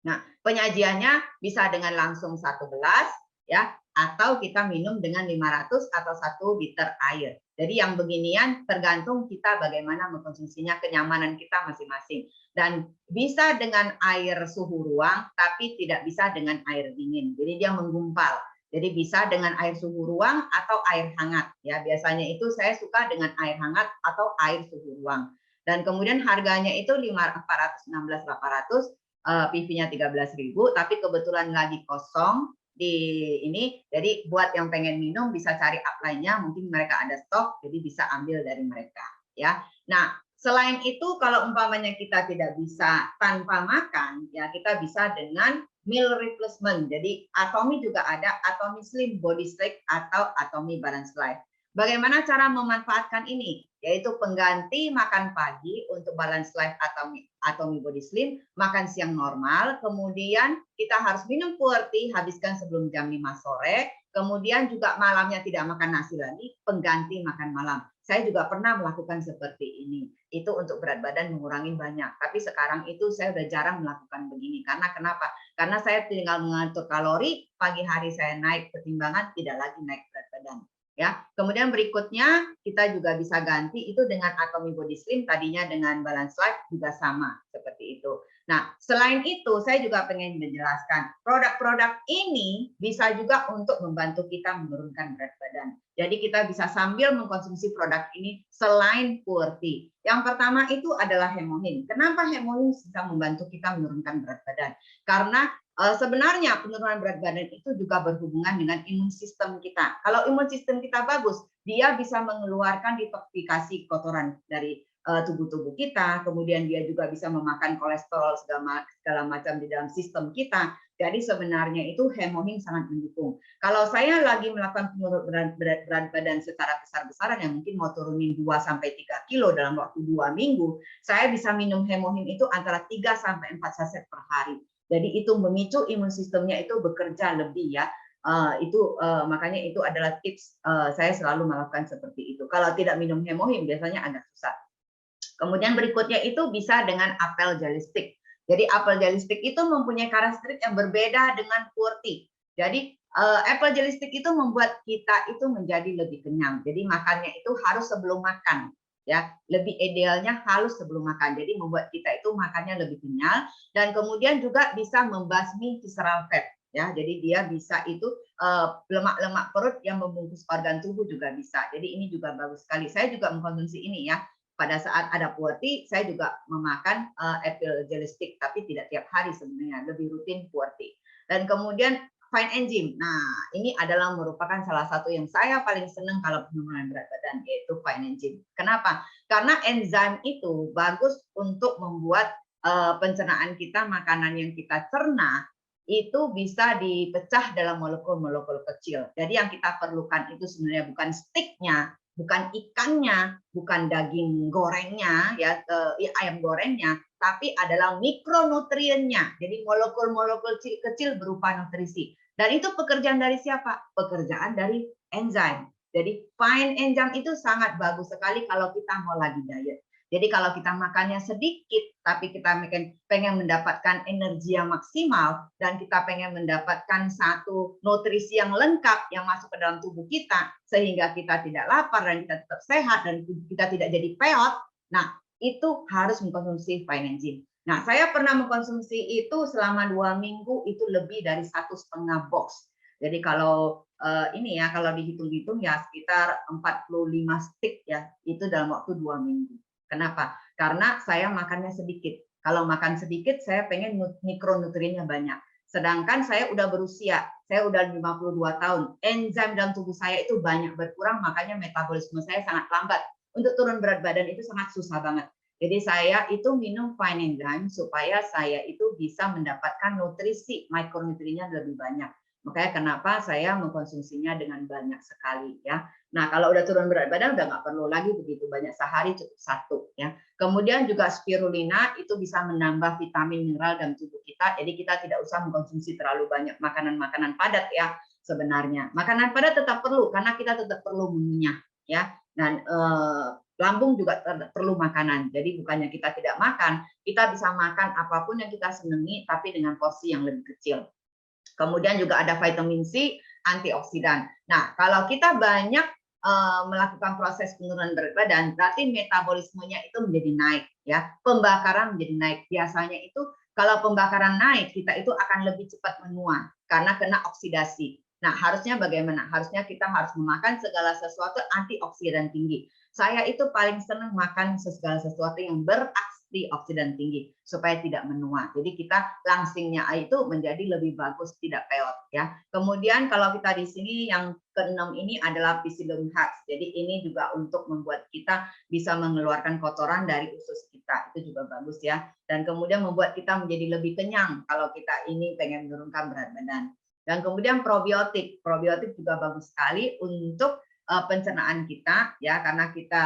Nah, penyajiannya bisa dengan langsung 1 gelas ya, atau kita minum dengan 500 atau 1 liter air. Jadi yang beginian tergantung kita bagaimana mengkonsumsinya, kenyamanan kita masing-masing. Dan bisa dengan air suhu ruang, tapi tidak bisa dengan air dingin. Jadi dia menggumpal. Jadi bisa dengan air suhu ruang atau air hangat. Ya, biasanya itu saya suka dengan air hangat atau air suhu ruang. Dan kemudian harganya itu 416.800. PV-nya 13.000, tapi kebetulan lagi kosong di ini, jadi buat yang pengen minum bisa cari upline-nya, mungkin mereka ada stok, jadi bisa ambil dari mereka ya. Nah, selain itu kalau umpamanya kita tidak bisa tanpa makan, ya kita bisa dengan meal replacement. Jadi Atomy juga ada Atomy Slim Body Shake atau Atomy Balance Life. Bagaimana cara memanfaatkan ini? Yaitu pengganti makan pagi untuk Balance Life Atomy Body Slim, makan siang normal, kemudian kita harus minum QWERTY, habiskan sebelum jam 5 sore, kemudian juga malamnya tidak makan nasi lagi, pengganti makan malam. Saya juga pernah melakukan seperti ini. Itu untuk berat badan mengurangi banyak. Tapi sekarang itu saya udah jarang melakukan begini. Karena kenapa? Karena saya tinggal mengatur kalori, pagi hari saya naik ketimbangan, tidak lagi naik berat badan. Ya, kemudian berikutnya kita juga bisa ganti itu dengan Atomy Body Slim, tadinya dengan Balance Life juga sama seperti itu. Nah, selain itu saya juga pengen menjelaskan produk-produk ini bisa juga untuk membantu kita menurunkan berat badan. Jadi kita bisa sambil mengkonsumsi produk ini selain QWERTY. Yang pertama itu adalah hemohin. Kenapa hemohin bisa membantu kita menurunkan berat badan? Karena sebenarnya penurunan berat badan itu juga berhubungan dengan imun sistem kita. Kalau imun sistem kita bagus, dia bisa mengeluarkan detoksifikasi kotoran dari tubuh kita, kemudian dia juga bisa memakan kolesterol segala macam di dalam sistem kita. Jadi sebenarnya itu hemohin sangat mendukung. Kalau saya lagi melakukan penurunan berat badan secara besar-besaran yang mungkin mau turunin 2-3 kilo dalam waktu 2 minggu, saya bisa minum hemohin itu antara 3-4 saset per hari. Jadi itu memicu imun sistemnya itu bekerja lebih ya. Makanya itu adalah tips saya selalu melakukan seperti itu. Kalau tidak minum hemohin biasanya agak susah. Kemudian berikutnya itu bisa dengan apel jelly stick. Jadi apel jelly stick itu mempunyai karakteristik yang berbeda dengan QWERTY. Jadi apple jelly stick itu membuat kita itu menjadi lebih kenyang. Jadi makannya itu harus sebelum makan. Ya, lebih idealnya harus sebelum makan. Jadi membuat kita itu makannya lebih kenyal dan kemudian juga bisa membasmi visceral fat. Ya, jadi dia bisa itu lemak-lemak perut yang membungkus organ tubuh juga bisa. Jadi ini juga bagus sekali. Saya juga mengkonsumsi ini ya. Pada saat ada QWERTY, saya juga memakan apple jelly stick, tapi tidak tiap hari sebenarnya, lebih rutin QWERTY. Dan kemudian Fine Enzyme. Nah, ini adalah merupakan salah satu yang saya paling senang kalau penurunan berat badan, yaitu Fine Enzyme. Kenapa? Karena enzim itu bagus untuk membuat pencernaan kita, makanan yang kita cerna, itu bisa dipecah dalam molekul-molekul kecil. Jadi yang kita perlukan itu sebenarnya bukan sticknya, bukan ikannya, bukan daging gorengnya, ya ayam gorengnya, tapi adalah mikronutriennya. Jadi molekul-molekul kecil berupa nutrisi. Dan itu pekerjaan dari siapa? Pekerjaan dari enzim. Jadi fine enzyme itu sangat bagus sekali kalau kita mau lagi diet. Jadi kalau kita makannya sedikit, tapi kita pengen mendapatkan energi yang maksimal, dan kita pengen mendapatkan satu nutrisi yang lengkap yang masuk ke dalam tubuh kita, sehingga kita tidak lapar dan kita tetap sehat dan kita tidak jadi peot, nah itu harus mengkonsumsi fine enzyme. Nah, saya pernah mengkonsumsi itu selama 2 minggu, itu lebih dari 1,5 box. Jadi kalau ini ya, kalau dihitung-hitung ya sekitar 45 stick ya, itu dalam waktu 2 minggu. Kenapa? Karena saya makannya sedikit. Kalau makan sedikit, saya pengen mikronutriennya banyak. Sedangkan saya udah berusia, saya udah 52 tahun. Enzim dalam tubuh saya itu banyak berkurang, makanya metabolisme saya sangat lambat. Untuk turun berat badan itu sangat susah banget. Jadi saya itu minum fine enzyme supaya saya itu bisa mendapatkan nutrisi, mikronutriennya lebih banyak. Makanya kenapa saya mengkonsumsinya dengan banyak sekali ya. Nah, kalau udah turun berat badan udah nggak perlu lagi begitu banyak, sehari cukup 1 ya. Kemudian juga spirulina itu bisa menambah vitamin mineral dalam tubuh kita. Jadi kita tidak usah mengkonsumsi terlalu banyak makanan-makanan padat ya sebenarnya. Makanan padat tetap perlu karena kita tetap perlu mengunyah ya. Dan lambung juga perlu makanan. Jadi bukannya kita tidak makan, kita bisa makan apapun yang kita senangi tapi dengan porsi yang lebih kecil. Kemudian juga ada vitamin C, antioksidan. Nah, kalau kita banyak melakukan proses penurunan berat badan, berarti metabolismenya itu menjadi naik, ya. Pembakaran menjadi naik. Biasanya itu kalau pembakaran naik, kita itu akan lebih cepat menua karena kena oksidasi. Nah, harusnya bagaimana? Harusnya kita harus memakan segala sesuatu antioksidan tinggi. Saya itu paling senang makan segala sesuatu yang antioksidan tinggi supaya tidak menua. Jadi kita langsingnya itu menjadi lebih bagus, tidak peot ya. Kemudian kalau kita di sini yang keenam ini adalah Psyllium husk. Jadi ini juga untuk membuat kita bisa mengeluarkan kotoran dari usus kita. kita, itu juga bagus ya. Dan kemudian membuat kita menjadi lebih kenyang kalau kita ini pengen menurunkan berat badan. Dan kemudian probiotik, probiotik juga bagus sekali untuk pencernaan kita ya, karena kita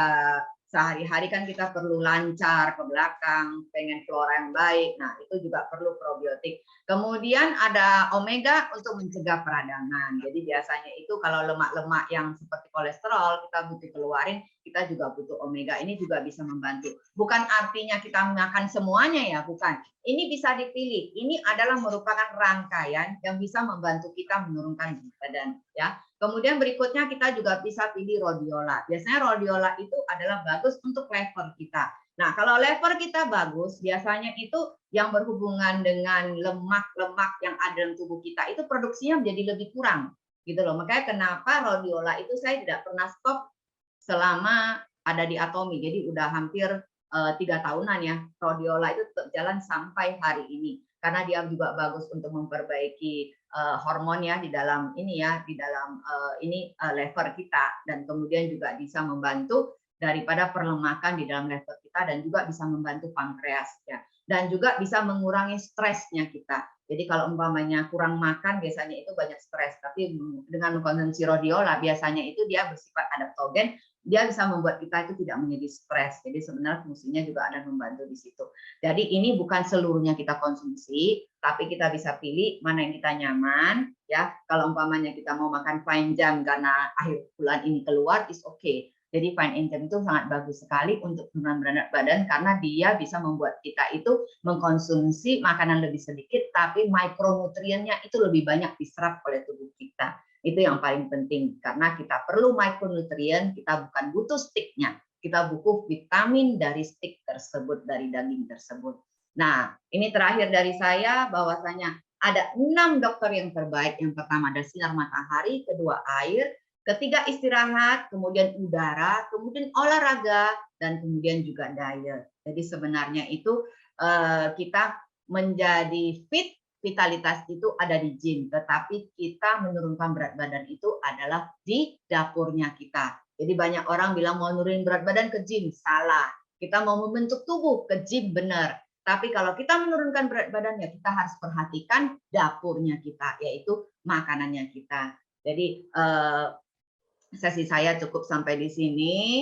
sehari-hari kan kita perlu lancar ke belakang, pengen flora yang baik. Nah, itu juga perlu probiotik. Kemudian ada omega untuk mencegah peradangan. Jadi biasanya itu kalau lemak-lemak yang seperti kolesterol kita butuh keluarin, kita juga butuh omega. Ini juga bisa membantu. Bukan artinya kita makan semuanya ya, bukan. Ini bisa dipilih. Ini adalah merupakan rangkaian yang bisa membantu kita menurunkan berat badan ya. Kemudian berikutnya kita juga bisa pilih rhodiola. Biasanya rhodiola itu adalah bagus untuk lever kita. Nah, kalau lever kita bagus, biasanya itu yang berhubungan dengan lemak-lemak yang ada dalam tubuh kita itu produksinya menjadi lebih kurang, gitu loh. Makanya kenapa rhodiola itu saya tidak pernah stop selama ada di Atomi. Jadi udah hampir 3 tahunan ya. Rhodiola itu tetap jalan sampai hari ini karena dia juga bagus untuk memperbaiki hormon ya di dalam ini ya, di dalam lever kita, dan kemudian juga bisa membantu daripada perlemakan di dalam lever kita dan juga bisa membantu pankreas ya. Dan juga bisa mengurangi stresnya kita. Jadi kalau umpamanya kurang makan biasanya itu banyak stres, tapi dengan mengkonsumsi rhodiola biasanya itu dia bersifat adaptogen, dia bisa membuat kita itu tidak menjadi stres. Jadi sebenarnya fungsinya juga ada membantu di situ. Jadi ini bukan seluruhnya kita konsumsi, tapi kita bisa pilih mana yang kita nyaman ya. Kalau umpamanya kita mau makan fine jam karena akhir bulan ini keluar, is okay. Jadi fine and jam itu sangat bagus sekali untuk penurunan berat badan karena dia bisa membuat kita itu mengkonsumsi makanan lebih sedikit, tapi mikronutriennya itu lebih banyak diserap oleh tubuh kita. Itu yang paling penting karena kita perlu mikronutrien, kita bukan butuh sticknya, kita butuh vitamin dari stick tersebut, dari daging tersebut. Nah, ini terakhir dari saya bahwasanya ada 6 dokter yang terbaik. Yang pertama ada sinar matahari, kedua air, ketiga istirahat, kemudian udara, kemudian olahraga, dan kemudian juga diet. Jadi sebenarnya itu kita menjadi fit, vitalitas itu ada di gym, tetapi kita menurunkan berat badan itu adalah di dapurnya kita. Jadi banyak orang bilang mau nurunin berat badan ke gym, salah. Kita mau membentuk tubuh ke gym, benar. Tapi kalau kita menurunkan berat badan ya kita harus perhatikan dapurnya kita, yaitu makanannya kita. Jadi sesi saya cukup sampai di sini.